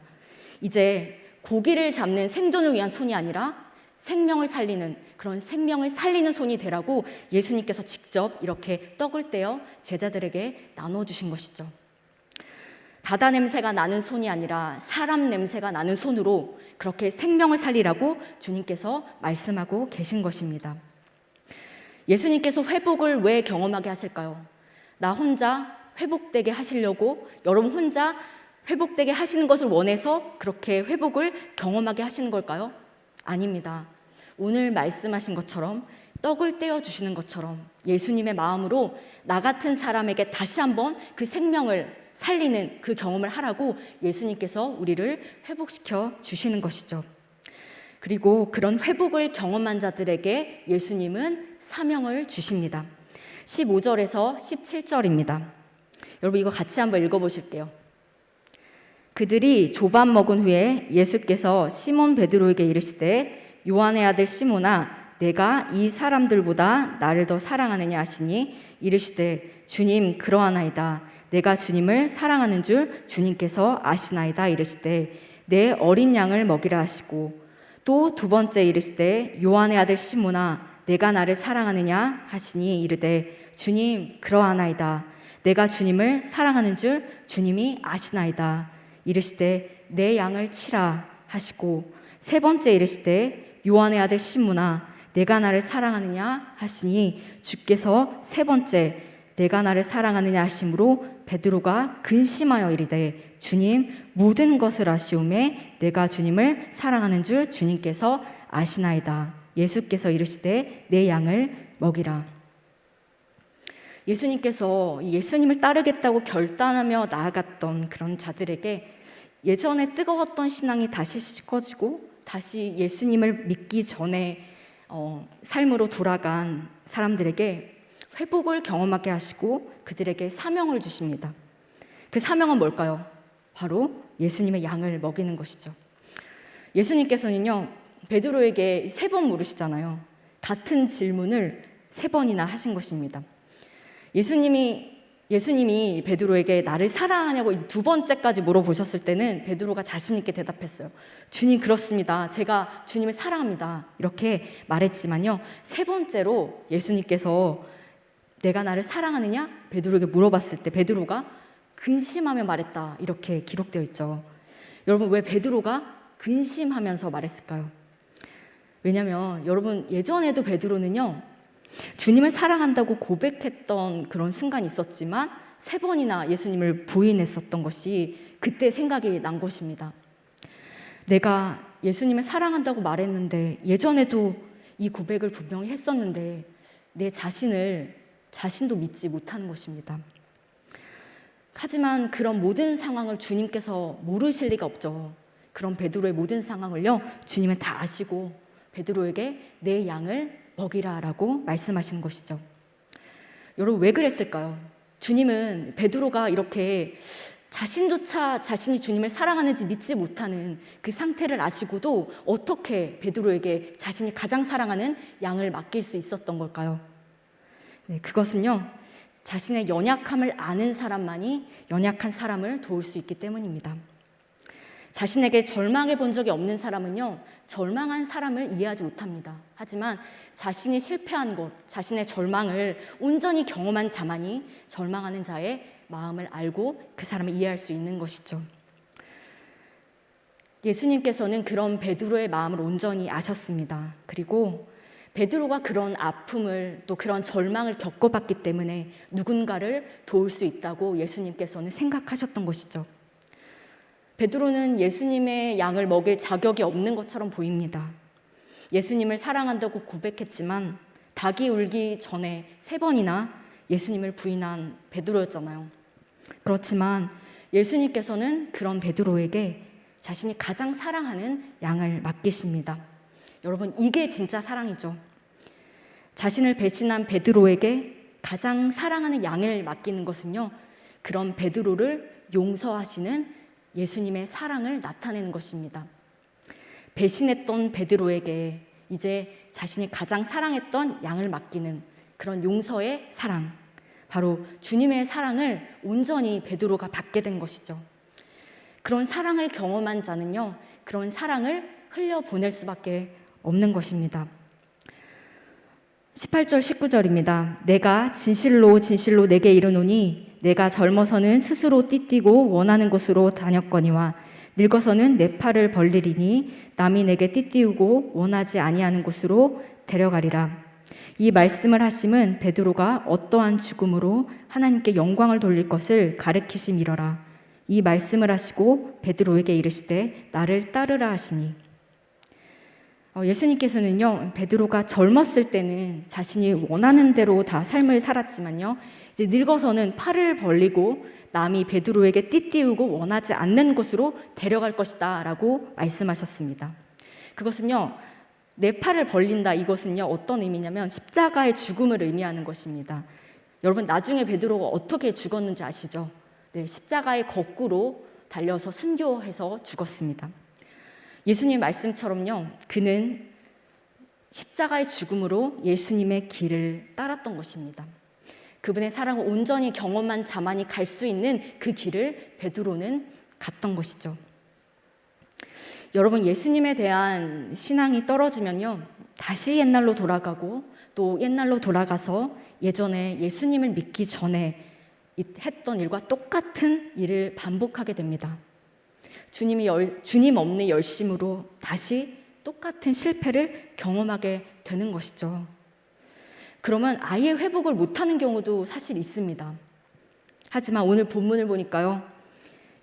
Speaker 5: 이제 고기를 잡는 생존을 위한 손이 아니라 생명을 살리는, 그런 생명을 살리는 손이 되라고 예수님께서 직접 이렇게 떡을 떼어 제자들에게 나눠주신 것이죠. 바다 냄새가 나는 손이 아니라 사람 냄새가 나는 손으로 그렇게 생명을 살리라고 주님께서 말씀하고 계신 것입니다. 예수님께서 회복을 왜 경험하게 하실까요? 나 혼자 회복되게 하시려고, 여러분 혼자 회복되게 하시는 것을 원해서 그렇게 회복을 경험하게 하시는 걸까요? 아닙니다. 오늘 말씀하신 것처럼 떡을 떼어 주시는 것처럼 예수님의 마음으로 나 같은 사람에게 다시 한번 그 생명을 살리는 그 경험을 하라고 예수님께서 우리를 회복시켜 주시는 것이죠. 그리고 그런 회복을 경험한 자들에게 예수님은 사명을 주십니다. 15절에서 17절입니다. 여러분 이거 같이 한번 읽어보실게요. 그들이 조밥 먹은 후에 예수께서 시몬 베드로에게 이르시되 요한의 아들 시몬아 내가 이 사람들보다 나를 더 사랑하느냐 하시니 이르시되 주님 그러하나이다. 내가 주님을 사랑하는 줄 주님께서 아시나이다. 이르시되 내 어린 양을 먹이라 하시고 또 두 번째 이르시되 요한의 아들 시몬아 내가 나를 사랑하느냐 하시니 이르되 주님 그러하나이다. 내가 주님을 사랑하는 줄 주님이 아시나이다. 이르시되 내 양을 치라 하시고 세 번째 이르시되 요한의 아들 시몬아 내가 나를 사랑하느냐 하시니 주께서 세 번째 내가 나를 사랑하느냐 하심으로 베드로가 근심하여 이르되 주님 모든 것을 아시오매 내가 주님을 사랑하는 줄 주님께서 아시나이다. 예수께서 이르시되 내 양을 먹이라. 예수님께서 예수님을 따르겠다고 결단하며 나아갔던 그런 자들에게 예전에 뜨거웠던 신앙이 다시 식어지고 다시 예수님을 믿기 전에 삶으로 돌아간 사람들에게 회복을 경험하게 하시고 그들에게 사명을 주십니다. 그 사명은 뭘까요? 바로 예수님의 양을 먹이는 것이죠. 예수님께서는요 베드로에게 3번 물으시잖아요. 같은 질문을 3번이나 하신 것입니다. 예수님이 베드로에게 나를 사랑하냐고 2번째까지 물어보셨을 때는 베드로가 자신 있게 대답했어요. 주님 그렇습니다. 제가 주님을 사랑합니다. 이렇게 말했지만요 3번째로 예수님께서 내가 나를 사랑하느냐? 베드로에게 물어봤을 때 베드로가 근심하며 말했다. 이렇게 기록되어 있죠. 여러분 왜 베드로가 근심하면서 말했을까요? 왜냐하면 여러분 예전에도 베드로는요 주님을 사랑한다고 고백했던 그런 순간이 있었지만 3번이나 예수님을 부인했었던 것이 그때 생각이 난 것입니다. 내가 예수님을 사랑한다고 말했는데 예전에도 이 고백을 분명히 했었는데 내 자신도 믿지 못하는 것입니다. 하지만 그런 모든 상황을 주님께서 모르실 리가 없죠. 그런 베드로의 모든 상황을요 주님은 다 아시고 베드로에게 내 양을 먹이라라고 말씀하시는 것이죠. 여러분 왜 그랬을까요? 주님은 베드로가 이렇게 자신조차 자신이 주님을 사랑하는지 믿지 못하는 그 상태를 아시고도 어떻게 베드로에게 자신이 가장 사랑하는 양을 맡길 수 있었던 걸까요? 네, 그것은요 자신의 연약함을 아는 사람만이 연약한 사람을 도울 수 있기 때문입니다. 자신에게 절망해 본 적이 없는 사람은요 절망한 사람을 이해하지 못합니다. 하지만 자신이 실패한 것, 자신의 절망을 온전히 경험한 자만이 절망하는 자의 마음을 알고 그 사람을 이해할 수 있는 것이죠. 예수님께서는 그런 베드로의 마음을 온전히 아셨습니다. 그리고 베드로가 그런 아픔을 또 그런 절망을 겪어봤기 때문에 누군가를 도울 수 있다고 예수님께서는 생각하셨던 것이죠. 베드로는 예수님의 양을 먹일 자격이 없는 것처럼 보입니다. 예수님을 사랑한다고 고백했지만 닭이 울기 전에 3번이나 예수님을 부인한 베드로였잖아요. 그렇지만 예수님께서는 그런 베드로에게 자신이 가장 사랑하는 양을 맡기십니다. 여러분 이게 진짜 사랑이죠. 자신을 배신한 베드로에게 가장 사랑하는 양을 맡기는 것은요, 그런 베드로를 용서하시는 예수님의 사랑을 나타내는 것입니다. 배신했던 베드로에게 이제 자신이 가장 사랑했던 양을 맡기는 그런 용서의 사랑, 바로 주님의 사랑을 온전히 베드로가 받게 된 것이죠. 그런 사랑을 경험한 자는요, 그런 사랑을 흘려보낼 수밖에 없는 것입니다. 18절 19절입니다. 내가 진실로 진실로 내게 이르노니 내가 젊어서는 스스로 띠띠고 원하는 곳으로 다녔거니와 늙어서는 내 팔을 벌리리니 남이 내게 띠띠우고 원하지 아니하는 곳으로 데려가리라. 이 말씀을 하심은 베드로가 어떠한 죽음으로 하나님께 영광을 돌릴 것을 가르치심이러라. 이 말씀을 하시고 베드로에게 이르시되 나를 따르라 하시니, 예수님께서는요, 베드로가 젊었을 때는 자신이 원하는 대로 다 삶을 살았지만요, 이제 늙어서는 팔을 벌리고 남이 베드로에게 띠띠우고 원하지 않는 곳으로 데려갈 것이다 라고 말씀하셨습니다. 그것은요, 내 팔을 벌린다, 이것은요 어떤 의미냐면 십자가의 죽음을 의미하는 것입니다. 여러분, 나중에 베드로가 어떻게 죽었는지 아시죠? 네, 십자가의 거꾸로 달려서 순교해서 죽었습니다. 예수님 말씀처럼요, 그는 십자가의 죽음으로 예수님의 길을 따랐던 것입니다. 그분의 사랑을 온전히 경험한 자만이 갈 수 있는 그 길을 베드로는 갔던 것이죠. 여러분, 예수님에 대한 신앙이 떨어지면요, 다시 옛날로 돌아가고 또 옛날로 돌아가서 예전에 예수님을 믿기 전에 했던 일과 똑같은 일을 반복하게 됩니다. 주님 없는 열심으로 다시 똑같은 실패를 경험하게 되는 것이죠. 그러면 아예 회복을 못하는 경우도 사실 있습니다. 하지만 오늘 본문을 보니까요,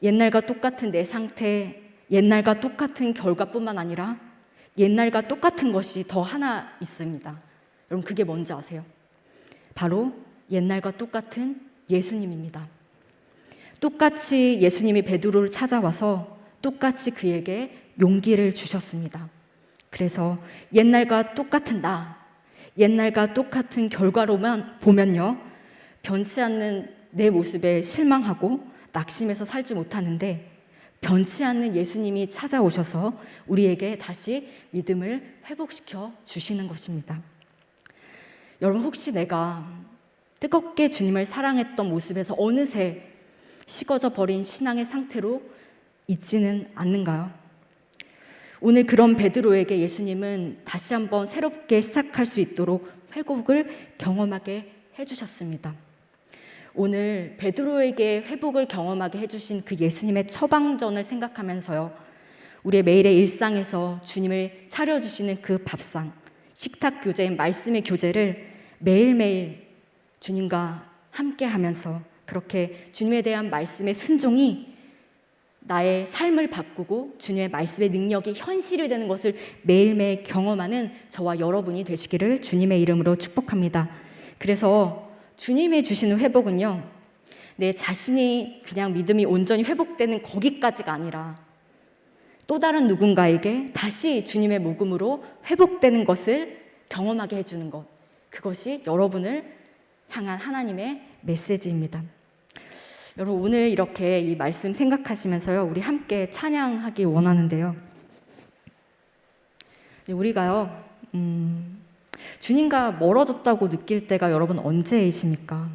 Speaker 5: 옛날과 똑같은 내 상태, 옛날과 똑같은 결과뿐만 아니라 옛날과 똑같은 것이 더 하나 있습니다. 여러분, 그게 뭔지 아세요? 바로 옛날과 똑같은 예수님입니다. 똑같이 예수님이 베드로를 찾아와서 똑같이 그에게 용기를 주셨습니다. 그래서 옛날과 똑같은 나, 옛날과 똑같은 결과로만 보면요, 변치 않는 내 모습에 실망하고 낙심해서 살지 못하는데, 변치 않는 예수님이 찾아오셔서 우리에게 다시 믿음을 회복시켜 주시는 것입니다. 여러분, 혹시 내가 뜨겁게 주님을 사랑했던 모습에서 어느새 식어져 버린 신앙의 상태로 있지는 않는가요? 오늘 그런 베드로에게 예수님은 다시 한번 새롭게 시작할 수 있도록 회복을 경험하게 해주셨습니다. 오늘 베드로에게 회복을 경험하게 해주신 그 예수님의 처방전을 생각하면서요, 우리의 매일의 일상에서 주님을 차려주시는 그 밥상, 식탁 교제인 말씀의 교제를 매일매일 주님과 함께 하면서 그렇게 주님에 대한 말씀의 순종이 나의 삶을 바꾸고 주님의 말씀의 능력이 현실이 되는 것을 매일매일 경험하는 저와 여러분이 되시기를 주님의 이름으로 축복합니다. 그래서 주님이 주시는 회복은요, 내 자신이 그냥 믿음이 온전히 회복되는 거기까지가 아니라 또 다른 누군가에게 다시 주님의 복음으로 회복되는 것을 경험하게 해주는 것, 그것이 여러분을 향한 하나님의 메시지입니다. 여러분, 오늘 이렇게 이 말씀 생각하시면서요, 우리 함께 찬양하기 원하는데요, 우리가요, 주님과 멀어졌다고 느낄 때가 여러분 언제이십니까?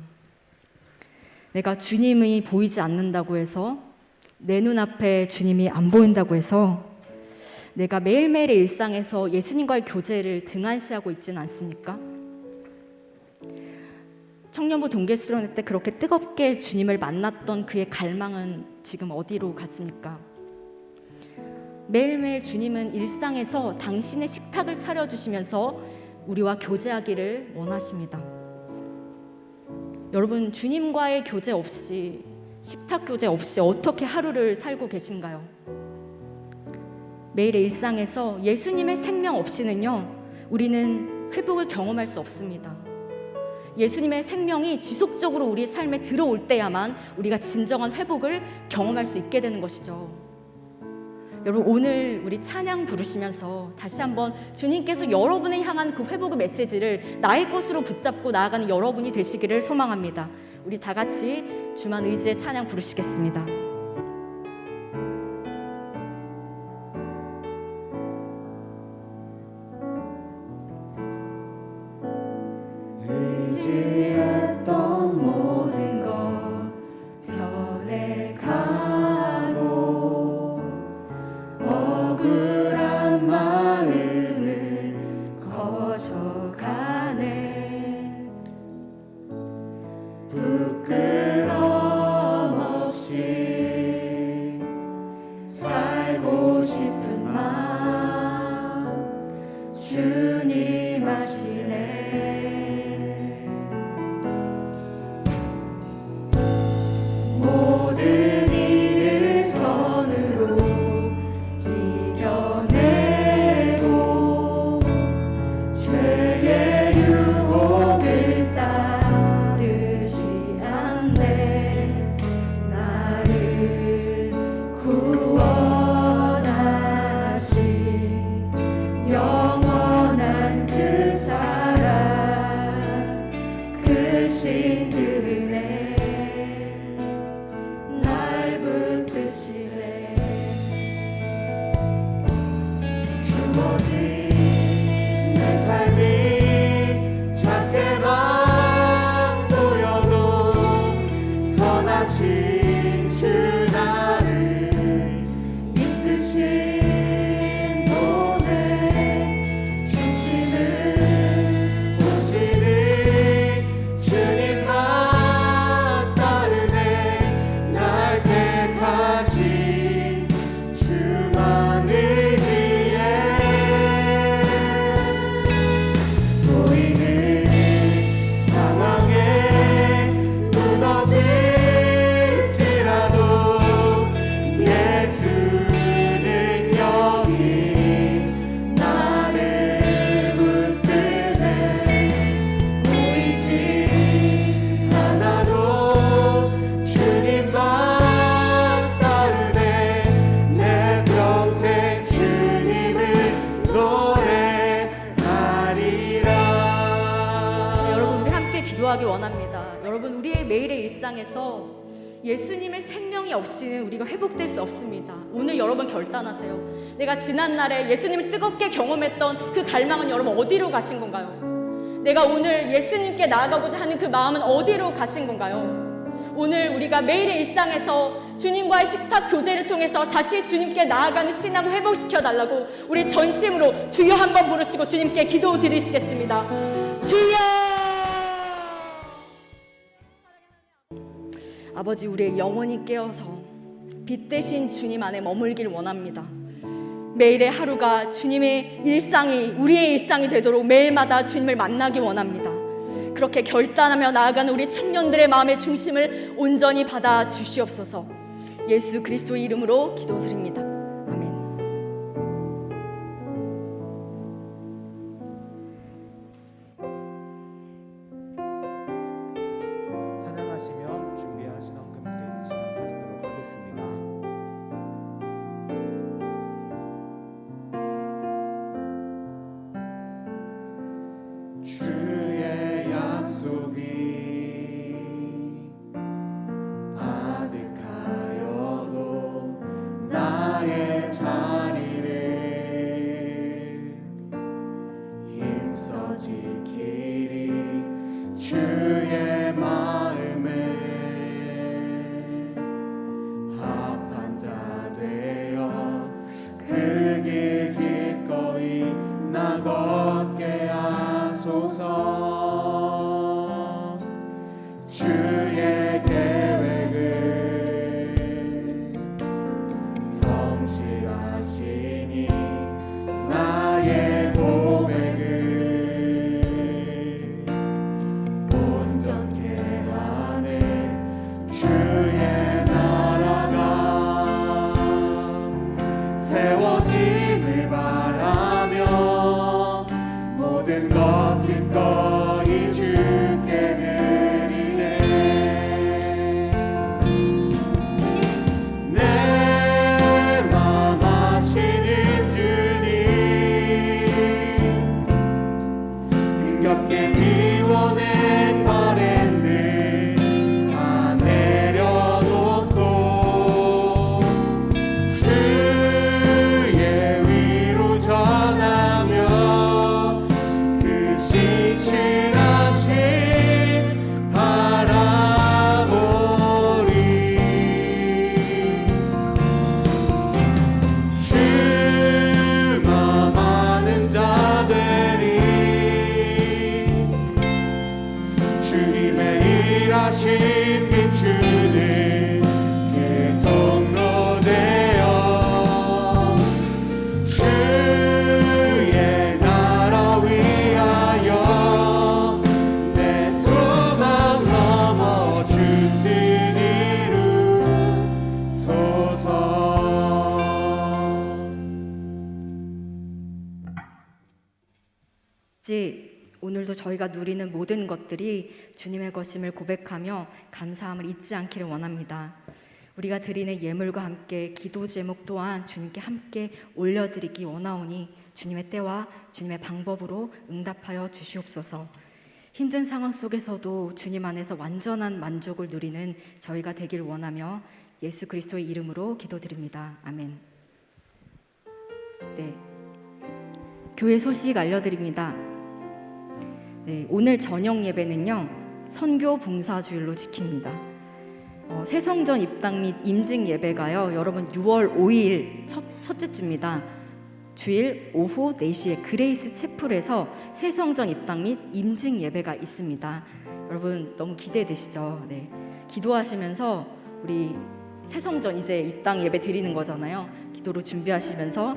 Speaker 5: 내가 주님이 보이지 않는다고 해서, 내 눈앞에 주님이 안 보인다고 해서 내가 매일매일의 일상에서 예수님과의 교제를 등한시하고 있지는 않습니까? 청년부 동계수련회 때 그렇게 뜨겁게 주님을 만났던 그의 갈망은 지금 어디로 갔습니까? 매일매일 주님은 일상에서 당신의 식탁을 차려주시면서 우리와 교제하기를 원하십니다. 여러분, 주님과의 교제 없이, 식탁 교제 없이 어떻게 하루를 살고 계신가요? 매일의 일상에서 예수님의 생명 없이는요, 우리는 회복을 경험할 수 없습니다. 예수님의 생명이 지속적으로 우리 삶에 들어올 때야만 우리가 진정한 회복을 경험할 수 있게 되는 것이죠. 여러분 오늘 우리 찬양 부르시면서 다시 한번 주님께서 여러분을 향한 그 회복의 메시지를 나의 것으로 붙잡고 나아가는 여러분이 되시기를 소망합니다. 우리 다 같이 주만 의지의 찬양 부르시겠습니다.
Speaker 2: 의지했던 모든 것 변해가고 억울한 마음을 거쳐가네. 부끄럼 없이 살고 싶은 마음 주님 아시네. 모든 일을 선으로 이겨내고 죄의 유혹을 따르지 않네. 나를 구원하신 영원한 그 사랑 그 신들네. 날 붙드시네. 주어진 내 삶이 작게만 보여도 선하신 주 나를 이끄신 몸에 중심을 보시는 주님만 따르네. 날 택하신 주만 의지해. 보이는 상황에 무너질지라도 예수는 여기 나를 붙드네. 보이지 않아도 주님만 따르네. 내 평생 주님을 노래하리라.
Speaker 5: 여러분 우리 함께 기도하기 원합니다. 여러분 우리의 매일의 일상에서 예수님의 생명이 없이는 우리가 회복될 수 없습니다. 오늘 여러분 결단하세요. 내가 지난날에 예수님을 뜨겁게 경험했던 그 갈망은 여러분 어디로 가신 건가요? 내가 오늘 예수님께 나아가고자 하는 그 마음은 어디로 가신 건가요? 오늘 우리가 매일의 일상에서 주님과의 식탁 교제를 통해서 다시 주님께 나아가는 신앙을 회복시켜 달라고 우리 전심으로 주여 한번 부르시고 주님께 기도 드리시겠습니다. 주여! 아버지 우리의 영혼이 깨어서 빛 대신 주님 안에 머물길 원합니다. 매일의 하루가 주님의 일상이 우리의 일상이 되도록 매일마다 주님을 만나기 원합니다. 그렇게 결단하며 나아가는 우리 청년들의 마음의 중심을 온전히 받아 주시옵소서. 예수 그리스도의 이름으로 기도드립니다. 아멘.
Speaker 1: 찬양하시며 준비하신 헌금 드리는 시간 가지도록 하겠습니다.
Speaker 2: 주의 약속이 아득하여도 나의 자리를 힘써 지키리. 주의 마음에 합한 자 되어 그 길 기꺼이 나 걷게 하소서. 주의 계획을 성실하시니 나의 고백을 온 다시 비추는 그 통로 되어 주의 나라 위하여 내 소망 넘어 주 뜻 이루소서.
Speaker 5: 오늘도 저희가 누리는 모든 것들이 주님의 것임을 고백하며 감사함을 잊지 않기를 원합니다. 우리가 드리는 예물과 함께 기도 제목 또한 주님께 함께 올려드리기 원하오니 주님의 때와 주님의 방법으로 응답하여 주시옵소서. 힘든 상황 속에서도 주님 안에서 완전한 만족을 누리는 저희가 되길 원하며 예수 그리스도의 이름으로 기도드립니다. 아멘. 네, 교회 소식 알려드립니다. 네, 오늘 저녁 예배는요 선교 봉사 주일로 지킵니다. 새성전 입당 및 임직 예배가요 여러분 6월 5일 첫째 주입니다. 주일 오후 4시에 그레이스 채플에서 새성전 입당 및 임직 예배가 있습니다. 여러분 너무 기대되시죠? 네, 기도하시면서 우리 새성전 이제 입당 예배 드리는 거잖아요. 기도로 준비하시면서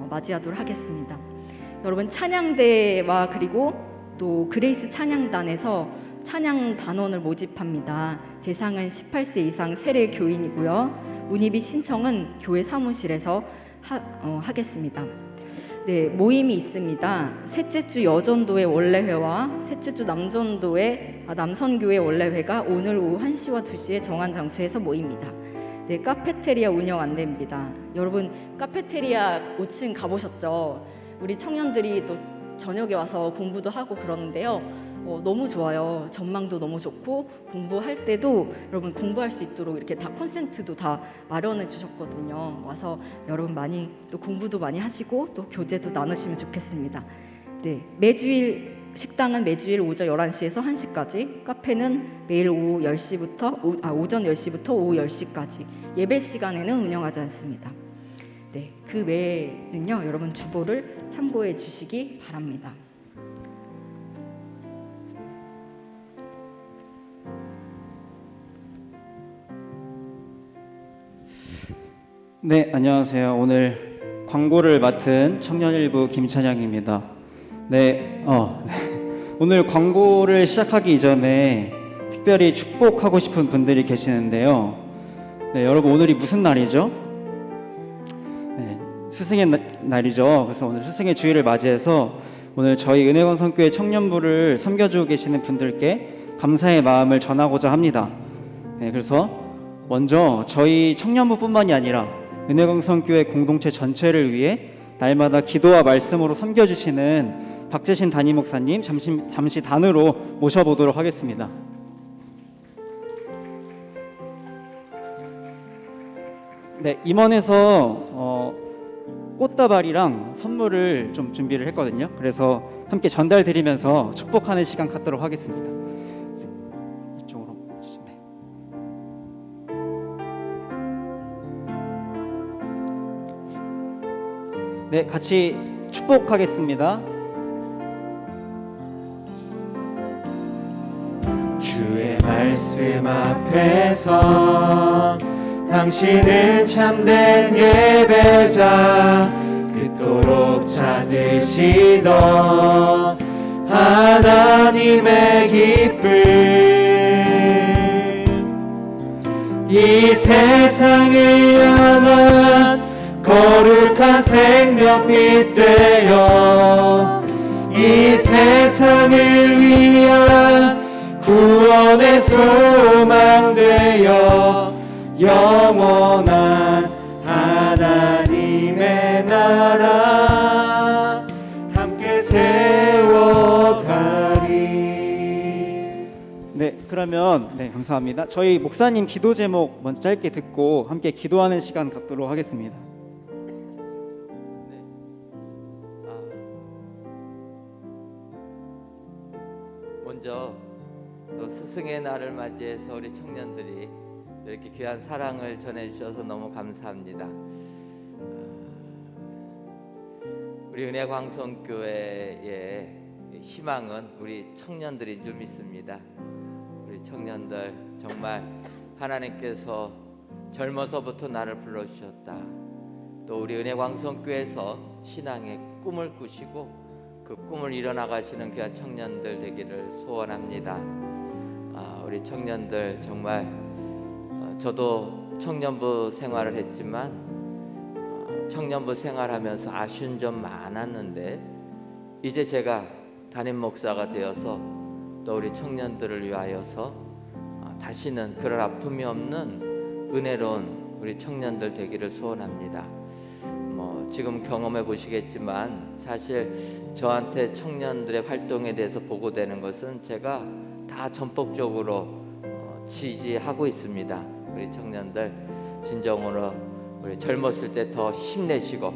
Speaker 5: 맞이하도록 하겠습니다. 여러분 찬양대와 그리고 또 그레이스 찬양단에서 찬양 단원을 모집합니다. 대상은 18세 이상 세례 교인이고요. 문의비 신청은 교회 사무실에서 하겠습니다. 네, 모임이 있습니다. 셋째 주 여전도회 원래회와 셋째 주 남선교회 원래회가 오늘 오후 1시와 2시에 정한 장소에서 모입니다. 네, 카페테리아 운영 안내입니다. 여러분 카페테리아 5층 가보셨죠? 우리 청년들이 또 저녁에 와서 공부도 하고 그러는데요. 너무 좋아요. 전망도 너무 좋고 공부할 때도 여러분 공부할 수 있도록 이렇게 다 콘센트도 다 마련해 주셨거든요. 와서 여러분 많이 또 공부도 많이 하시고 또 교제도 나누시면 좋겠습니다. 네, 매주일 식당은 매주일 오전 11시에서 1시까지, 카페는 매일 오후 10시부터 오전 10시부터 오후 10시까지 예배 시간에는 운영하지 않습니다. 네, 그 외에는요 여러분 주보를 참고해 주시기 바랍니다.
Speaker 6: 네, 안녕하세요. 오늘 광고를 맡은 청년일부 김찬양입니다. 네, 오늘 광고를 시작하기 이전에 특별히 축복하고 싶은 분들이 계시는데요. 네, 여러분 오늘이 무슨 날이죠? 네, 스승의 날이죠. 그래서 오늘 스승의 주일을 맞이해서 오늘 저희 은혜광 성교회 청년부를 섬겨주고 계시는 분들께 감사의 마음을 전하고자 합니다. 네, 그래서 먼저 저희 청년부뿐만이 아니라 은혜광 성교회 공동체 전체를 위해 날마다 기도와 말씀으로 섬겨주시는 박재신 담임 목사님 잠시 단으로 모셔보도록 하겠습니다. 네, 임원에서 꽃다발이랑 선물을 좀 준비를 했거든요. 그래서 함께 전달드리면서 축복하는 시간 갖도록 하겠습니다. 네, 이쪽으로 주시면. 네, 같이 축복하겠습니다.
Speaker 2: 주의 말씀 앞에서 당신은 참된 예배자, 그토록 찾으시던 하나님의 기쁨, 이 세상을 향한 거룩한 생명빛 되어 이 세상을 위한 구원의 소망 되어 영원한 하나님의 나라 함께 세워가리.
Speaker 6: 네, 그러면 감사합니다. 저희 목사님 기도 제목 먼저 짧게 듣고 함께 기도하는 시간 갖도록 하겠습니다.
Speaker 7: 먼저 또 스승의 날을 맞이해서 우리 청년들이 이렇게 귀한 사랑을 전해주셔서 너무 감사합니다. 우리 은혜광성교회의 희망은 우리 청년들인 줄 믿습니다. 우리 우리 청년들 정말 하나님께서 젊어서부터 나를 불러주셨다. 또 우리 은혜광성교회에서 신앙의 꿈을 꾸시고 그 꿈을 이뤄나가시는 귀한 청년들 되기를 소원합니다. 우리 청년들 정말 저도 청년부 생활을 했지만 청년부 생활하면서 아쉬운 점 많았는데 이제 제가 담임 목사가 되어서 또 우리 청년들을 위하여서 다시는 그런 아픔이 없는 은혜로운 우리 청년들 되기를 소원합니다. 지금 경험해 보시겠지만 사실 저한테 청년들의 활동에 대해서 보고되는 것은 제가 다 전폭적으로 지지하고 있습니다. 우리 청년들 진정으로 우리 젊었을 때 더 힘내시고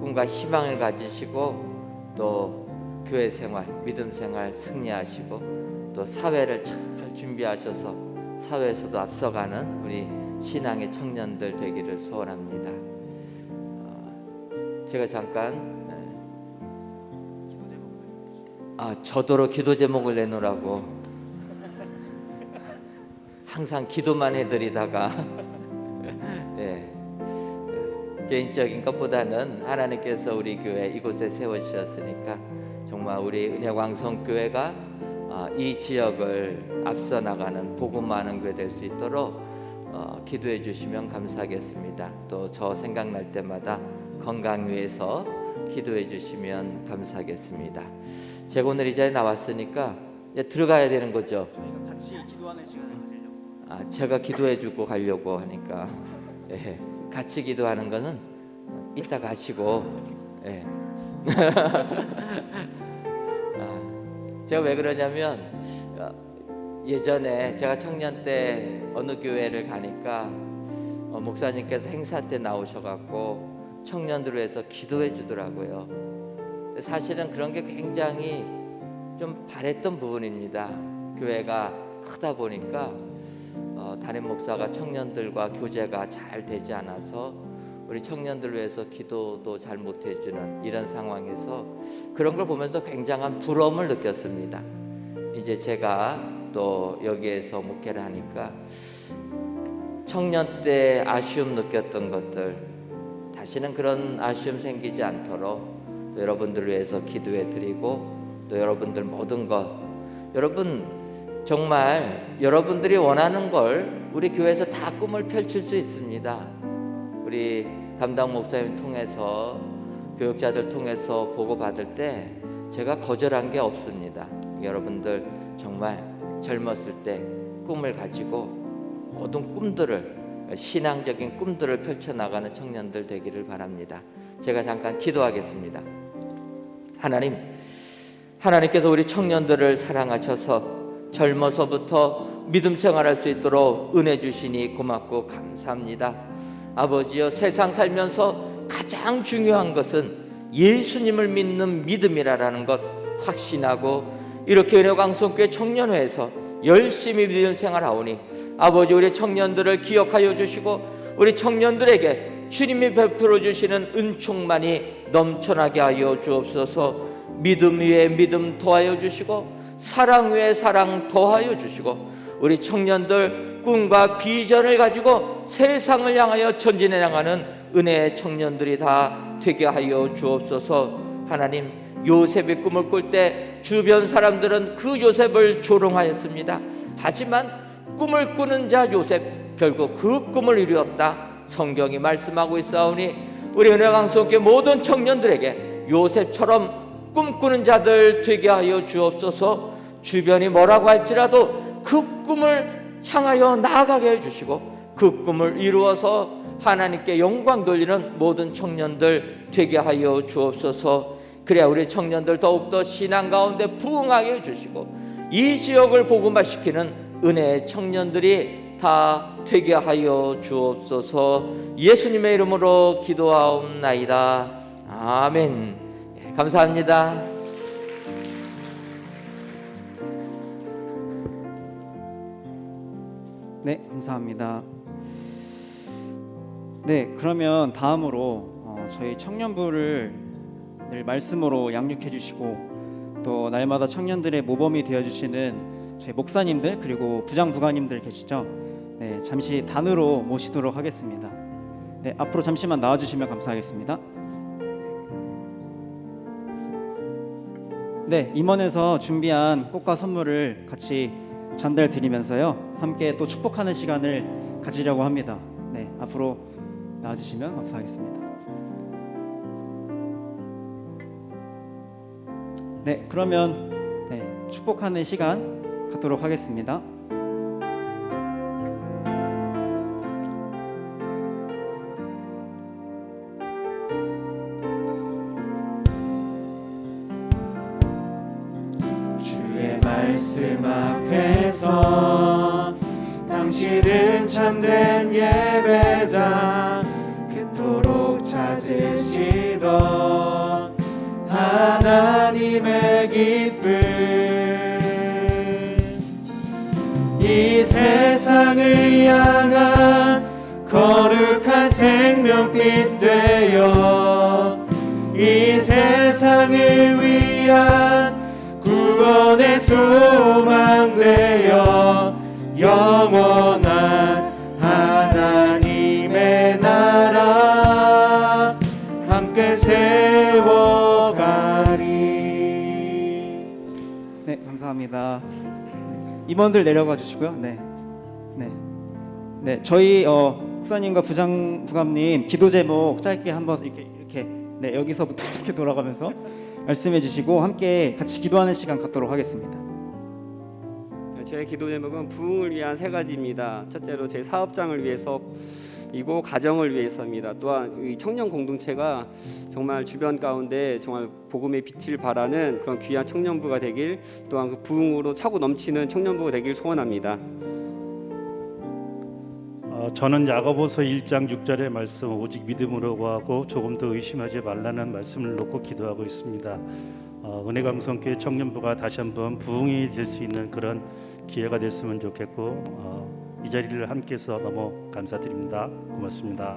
Speaker 7: 꿈과 희망을 가지시고 또 교회 생활, 믿음 생활 승리하시고 또 사회를 잘 준비하셔서 사회에서도 앞서가는 우리 신앙의 청년들 되기를 소원합니다. 제가 잠깐 저더러 기도 제목을 내놓으라고 항상 기도만 해드리다가 개인적인 것보다는 하나님께서 우리 교회 이곳에 세워주셨으니까 정말 우리 은혜광성교회가 이 지역을 앞서 나가는 복음 많은 교회 될 수 있도록 기도해 주시면 감사하겠습니다. 또 저 생각날 때마다 건강 위해서 기도해 주시면 감사하겠습니다. 제가 오늘 이 자리에 나왔으니까 이제 들어가야 되는 거죠.
Speaker 6: 저희가 같이 기도하는 시간을 가지려고.
Speaker 7: 제가 기도해 주고 가려고 하니까 같이 기도하는 거는 이따 가시고 제가 왜 그러냐면 예전에 제가 청년 때 어느 교회를 가니까 목사님께서 행사 때 나오셔갖고 청년들을 위해서 기도해 주더라고요. 사실은 그런 게 굉장히 좀 바랬던 부분입니다. 교회가 크다 보니까 담임 목사가 청년들과 교제가 잘 되지 않아서 우리 청년들을 위해서 기도도 잘 못해주는 이런 상황에서 그런 걸 보면서 굉장한 부러움을 느꼈습니다. 이제 제가 또 여기에서 목회를 하니까 청년 때 아쉬움 느꼈던 것들 다시는 그런 아쉬움 생기지 않도록 또 여러분들을 위해서 기도해 드리고 또 여러분들 모든 것 여러분 정말 여러분들이 원하는 걸 우리 교회에서 다 꿈을 펼칠 수 있습니다. 우리 담당 목사님 통해서 교육자들 통해서 보고받을 때 제가 거절한 게 없습니다. 여러분들 정말 젊었을 때 꿈을 가지고 모든 꿈들을 신앙적인 꿈들을 펼쳐나가는 청년들 되기를 바랍니다. 제가 잠깐 기도하겠습니다. 하나님께서 우리 청년들을 사랑하셔서 젊어서부터 믿음 생활할 수 있도록 은혜 주시니 고맙고 감사합니다. 아버지여, 세상 살면서 가장 중요한 것은 예수님을 믿는 믿음이라는 것 확신하고 이렇게 은혜광성교회 청년회에서 열심히 믿음 생활하오니 아버지 우리 청년들을 기억하여 주시고 우리 청년들에게 주님이 베풀어 주시는 은총만이 넘쳐나게 하여 주옵소서. 믿음 위에 믿음 더하여 주시고 사랑 위에 사랑 더하여 주시고 우리 청년들 꿈과 비전을 가지고 세상을 향하여 전진해 나가는 은혜의 청년들이 다 되게 하여 주옵소서. 하나님, 요셉이 꿈을 꿀 때 주변 사람들은 그 요셉을 조롱하였습니다. 하지만 꿈을 꾸는 자 요셉 결국 그 꿈을 이루었다. 성경이 말씀하고 있사오니 우리 은혜광성교회 모든 청년들에게 요셉처럼 꿈꾸는 자들 되게 하여 주옵소서. 주변이 뭐라고 할지라도 그 꿈을 향하여 나아가게 해주시고 그 꿈을 이루어서 하나님께 영광 돌리는 모든 청년들 되게 하여 주옵소서. 그래야 우리 청년들 더욱더 신앙 가운데 부흥하게 해주시고 이 지역을 복음화시키는 은혜의 청년들이 다 되게 하여 주옵소서. 예수님의 이름으로 기도하옵나이다. 아멘. 감사합니다.
Speaker 6: 네, 감사합니다. 네, 그러면 다음으로 저희 청년부를 늘 말씀으로 양육해 주시고 또 날마다 청년들의 모범이 되어 주시는 저희 목사님들 그리고 부장 부관님들 계시죠? 네, 잠시 단으로 모시도록 하겠습니다. 네, 앞으로 잠시만 나와주시면 감사하겠습니다. 네, 임원에서 준비한 꽃과 선물을 같이 전달 드리면서요, 함께 또 축복하는 시간을 가지려고 합니다. 네, 앞으로 나와주시면 감사하겠습니다. 네, 그러면 축복하는 시간 갖도록 하겠습니다.
Speaker 2: 주의 말씀 앞에서 당신은 참된 예배자, 그토록 찾으시던 하나님의 기쁨, 이 세상을 향한 거룩한 생명빛 되어 이 세상을 위한 구원의 소망 되어 영원한 하나님의 나라 함께 세워가리.
Speaker 6: 네, 감사합니다. 임원들 내려가 주시고요. 네, 저희 목사님과 부장 부감님 기도 제목 짧게 한번 이렇게 네, 여기서부터 이렇게 돌아가면서 말씀해 주시고 함께 같이 기도하는 시간 갖도록 하겠습니다.
Speaker 8: 저의 기도 제목은 부흥을 위한 세 가지입니다. 첫째로 제 사업장을 위해서이고 가정을 위해서입니다. 또한 이 청년 공동체가 정말 주변 가운데 정말 복음의 빛을 발하는 그런 귀한 청년부가 되길, 또한 그 부흥으로 차고 넘치는 청년부가 되길 소원합니다.
Speaker 9: 저는 야고보서 1장 6절의 말씀, 오직 믿음으로 구하고 조금 더 의심하지 말라는 말씀을 놓고 기도하고 있습니다. 은혜강성교회 청년부가 다시 한번 부흥이 될 수 있는 그런 기회가 됐으면 좋겠고, 이 자리를 함께해서 너무 감사드립니다. 고맙습니다.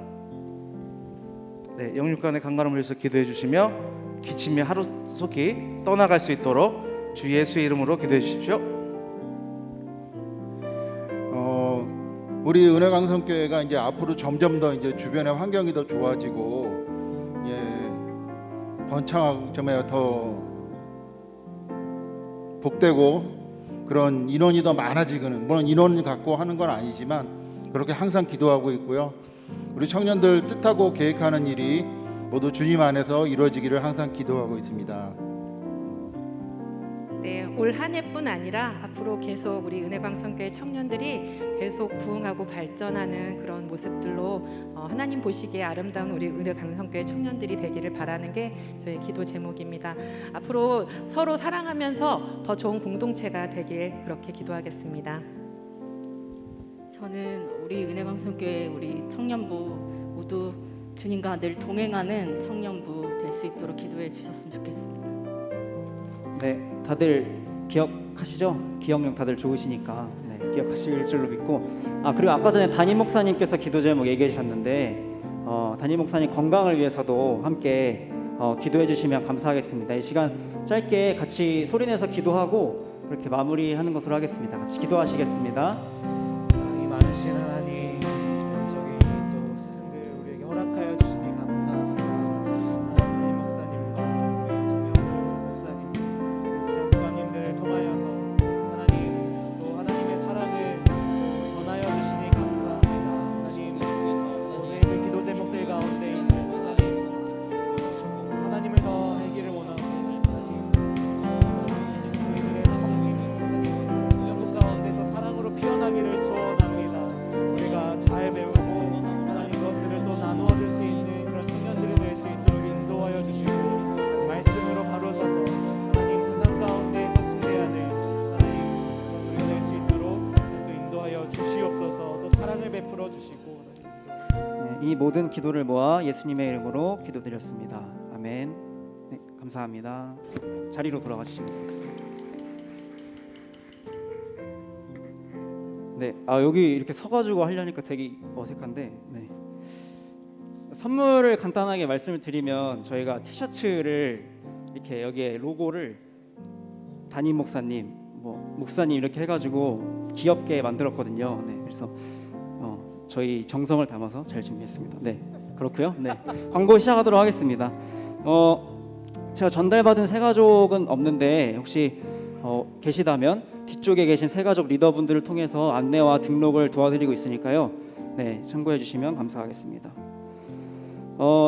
Speaker 10: 네, 영육간의 강건함을 위해서 기도해 주시며 기침이 하루속히 떠나갈 수 있도록 주 예수의 이름으로 기도해 주십시오.
Speaker 11: 우리 은혜강성교회가 이제 앞으로 점점 더 이제 주변의 환경이 더 좋아지고, 번창하고 더 복되고 그런 인원이 더 많아지고는, 물론 인원을 갖고 하는 건 아니지만 그렇게 항상 기도하고 있고요. 우리 청년들 뜻하고 계획하는 일이 모두 주님 안에서 이루어지기를 항상 기도하고 있습니다.
Speaker 12: 네, 올 한 해뿐 아니라 앞으로 계속 우리 은혜광성교회 청년들이 계속 부흥하고 발전하는 그런 모습들로 하나님 보시기에 아름다운 우리 은혜광성교회 청년들이 되기를 바라는 게 저의 기도 제목입니다. 앞으로 서로 사랑하면서 더 좋은 공동체가 되길 그렇게 기도하겠습니다.
Speaker 5: 저는 우리 은혜광성교회 우리 청년부 모두 주님과 늘 동행하는 청년부 될 수 있도록 기도해 주셨으면 좋겠습니다.
Speaker 6: 네, 다들 기억하시죠? 기억력 다들 좋으시니까 기억하실 줄로 믿고, 그리고 아까 전에 담임 목사님께서 기도 제목 얘기해 주셨는데, 담임 목사님 건강을 위해서도 함께 기도해 주시면 감사하겠습니다. 이 시간 짧게 같이 소리내서 기도하고 그렇게 마무리하는 것으로 하겠습니다. 같이 기도하시겠습니다.
Speaker 1: 사랑이 많으신 하나님, 저기 또 스승들 우리에게 허락하여 주시니 감사합니다. 담임 목사님과 우리 청년부 목사님, 부장 부관님들을 통하여서 하나님 또 하나님의 사랑을 전하여 주시니 감사합니다. 하나님, 오늘 그 기도 제목들 가운데 있는 하나님을 더 알기를 원하고, 저희들의 청년부 가운데 또 사랑으로 피어나기를 소원합니다. 우리가 잘 배우고 하나님 것들을 또 나누어 줄 수 있는 그런 청년들이 될 수 있도록 인도하여 주시고, 말씀으로 바로 서서 하나님 세상 가운데에서 승리하는 하나님 우리가 될 수 있도록 또 인도하여 주시옵소서. 또 사랑을 베풀어 주시고,
Speaker 6: 이 모든 기도를 모아 예수님의 이름으로 기도드렸습니다. 아멘. 네, 감사합니다. 자리로 돌아가 주시면 되겠습니다. 네, 여기 이렇게 서가지고 하려니까 되게 어색한데, 선물을 간단하게 말씀을 드리면, 저희가 티셔츠를 이렇게 여기에 로고를 담임 목사님, 뭐 목사님 이렇게 해가지고 귀엽게 만들었거든요. 네, 그래서 저희 정성을 담아서 잘 준비했습니다. 네, 그렇고요. 네, 광고 시작하도록 하겠습니다. 제가 전달받은 새가족은 없는데 혹시 계시다면 뒤쪽에 계신 새가족 리더분들을 통해서 안내와 등록을 도와드리고 있으니까요. 네, 참고해 주시면 감사하겠습니다.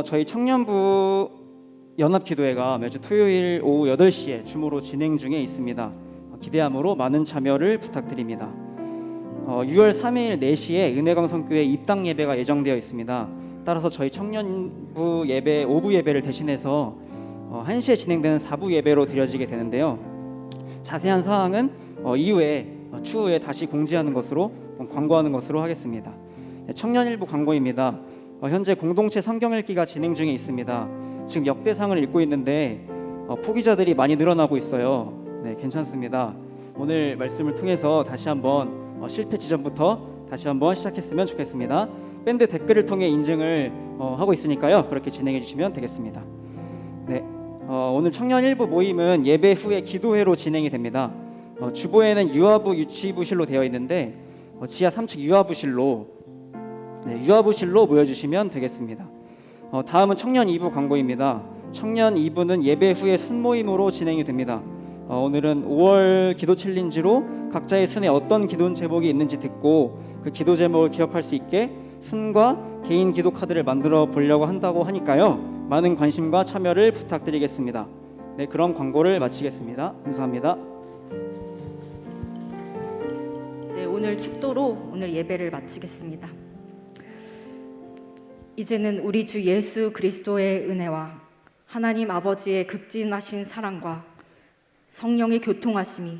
Speaker 6: 저희 청년부 연합기도회가 매주 토요일 오후 8시에 줌으로 진행 중에 있습니다. 기대함으로 많은 참여를 부탁드립니다. 6월 3일 4시에 은혜광성교회 입당 예배가 예정되어 있습니다. 따라서 저희 청년부 예배 오부 예배를 대신해서 1시에 진행되는 4부 예배로 드려지게 되는데요. 자세한 사항은 추후에 다시 공지하는 것으로 광고하는 것으로 하겠습니다. 청년일부 광고입니다. 현재 공동체 성경 읽기가 진행 중에 있습니다. 지금 역대상을 읽고 있는데 포기자들이 많이 늘어나고 있어요. 네, 괜찮습니다. 오늘 말씀을 통해서 다시 한번 실패 지점부터 다시 한번 시작했으면 좋겠습니다. 밴드 댓글을 통해 인증을 하고 있으니까요. 그렇게 진행해 주시면 되겠습니다. 네, 오늘 청년 일부 모임은 예배 후에 기도회로 진행이 됩니다. 주보에는 유아부 유치부실로 되어 있는데 지하 3층 유아부실로 모여주시면 되겠습니다. 다음은 청년 2부 광고입니다. 청년 2부는 예배 후에 순모임으로 진행이 됩니다. 오늘은 5월 기도 챌린지로 각자의 순에 어떤 기도 제목이 있는지 듣고 그 기도 제목을 기억할 수 있게 순과 개인 기도 카드를 만들어 보려고 한다고 하니까요. 많은 관심과 참여를 부탁드리겠습니다. 네, 그럼 광고를 마치겠습니다. 감사합니다.
Speaker 5: 네, 오늘 축도로 오늘 예배를 마치겠습니다. 이제는 우리 주 예수 그리스도의 은혜와 하나님 아버지의 극진하신 사랑과 성령의 교통하심이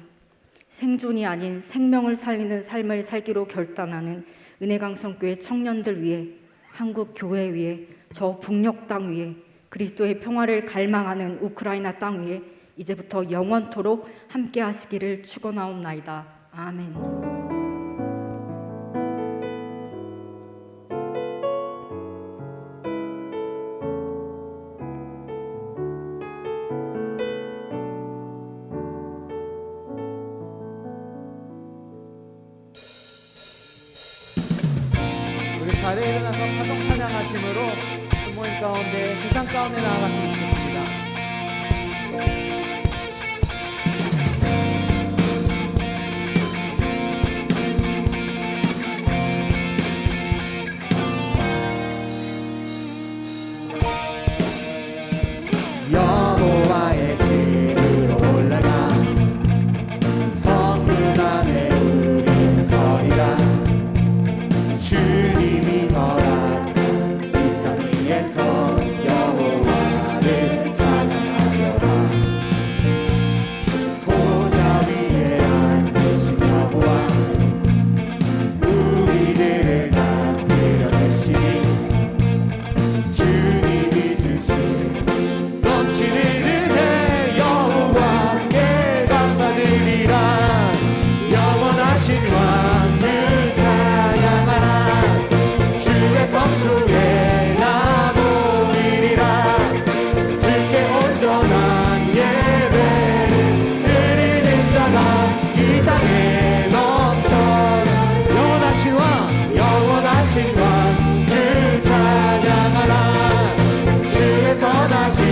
Speaker 5: 생존이 아닌 생명을 살리는 삶을 살기로 결단하는 은혜강성교회 청년들 위해, 한국 교회 위에, 저 북녘 땅 위에, 그리스도의 평화를 갈망하는 우크라이나 땅 위에 이제부터 영원토록 함께 하시기를 축원하옵나이다. 아멘.
Speaker 1: 자리에 일어나서 파종 찬양하심으로 수모임 가운데 세상 가운데 나아갔으면 좋겠습니다.
Speaker 2: 여호와의 집으로 올라가 성문 안에 우리는 서리라. 주님이 거한 이 땅 위에서 여호와를 찬양하여라. 보좌 위에 앉으신 여호와 우리들을 다스려 주시니 주님이 주신 넘치는 은혜 여호와께 감사드리라. 영원하신 왕을 찬양하라. 주의 성수에 나 모이리라. 주께 온전한 예배를 드리는 자가 이 땅에 넘쳐. 영원하신 왕 영원하신 왕 주 찬양하라. 주의 선하신